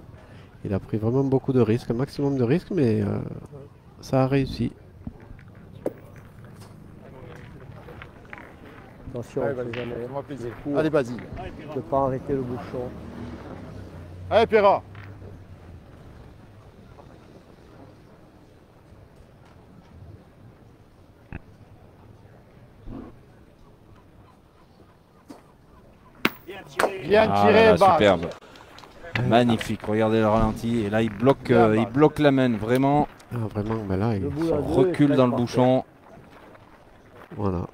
Il a pris vraiment beaucoup de risques, un maximum de risques, mais ça a réussi. Attention, Allez, on sait vas-y, jamais. fais-moi plaisir. Le cours. Allez Basile. Ne pas arrêter le bouchon. Allez Perra. Bien Ah tiré, là là, Bas. superbe. Magnifique, regardez le ralenti. Et là, il bloque la main, vraiment. Ah, vraiment, mais là, il Le bout à deux, Recule il dans le par bouchon. voilà.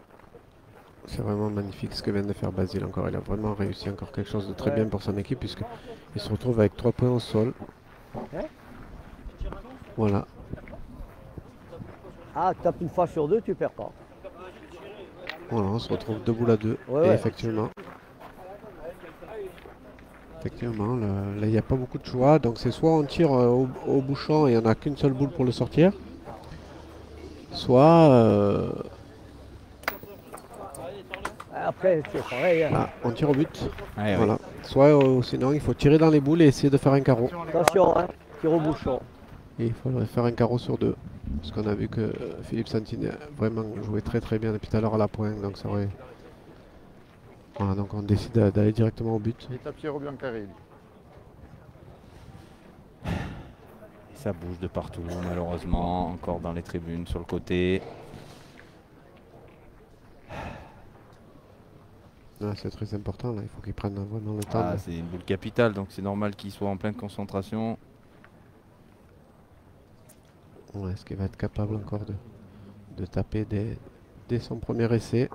C'est vraiment magnifique ce que vient de faire Basile encore. Il a vraiment réussi encore quelque chose de très Ouais. bien pour son équipe puisqu'il se retrouve avec 3 points au sol. Ouais. Voilà. Ah, tu tapes une fois sur 2, tu perds pas. Voilà, on se retrouve 2 boules à 2. Ouais, Et ouais. effectivement, là, il n'y a pas beaucoup de choix. Donc c'est soit on tire au bouchon et on n'a qu'une seule boule pour le sortir. Soit Après, c'est pareil. Hein. là, on tire au but. Ouais, Voilà. Soit sinon il faut tirer dans les boules et essayer de faire un carreau. Attention, hein. Tire au bouchon. Et il faudrait faire un carreau sur 2. Parce qu'on a vu que Philippe Santini a vraiment joué très très bien depuis tout à l'heure à la pointe. Donc ça aurait... Voilà, donc on décide d'aller directement au but. Il est à Piero Biancarelli. Ça bouge de partout, malheureusement. Encore dans les tribunes, sur le côté. Ouais, c'est très important là, il faut qu'il prenne vraiment le temps. Ah, c'est une boule capitale, donc c'est normal qu'il soit en pleine concentration. Ouais, est-ce qu'il va être capable encore de taper dès son premier essai?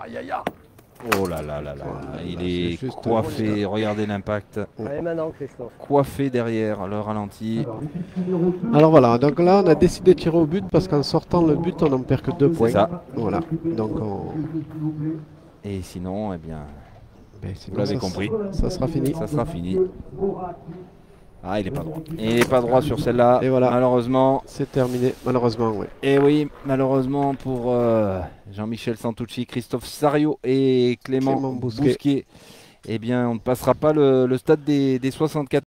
Aïe aïe aïe. Oh là là là là, il c'est est juste coiffé, regardez l'impact. Allez maintenant Christophe. Coiffé derrière le ralenti. Alors voilà, donc là on a décidé de tirer au but parce qu'en sortant le but on n'en perd que 2 points. C'est ça. Voilà, donc Et sinon, eh bien, ben, sinon, vous l'avez ça compris, ça sera fini. ça sera fini. Ah, il est pas droit. Il est pas droit sur celle-là, Et voilà. malheureusement. C'est terminé, malheureusement, oui. Et oui, malheureusement pour Jean-Michel Santucci, Christophe Sario et Clément Clément Bousquet. Bousquet, eh bien, on ne passera pas le stade des 64.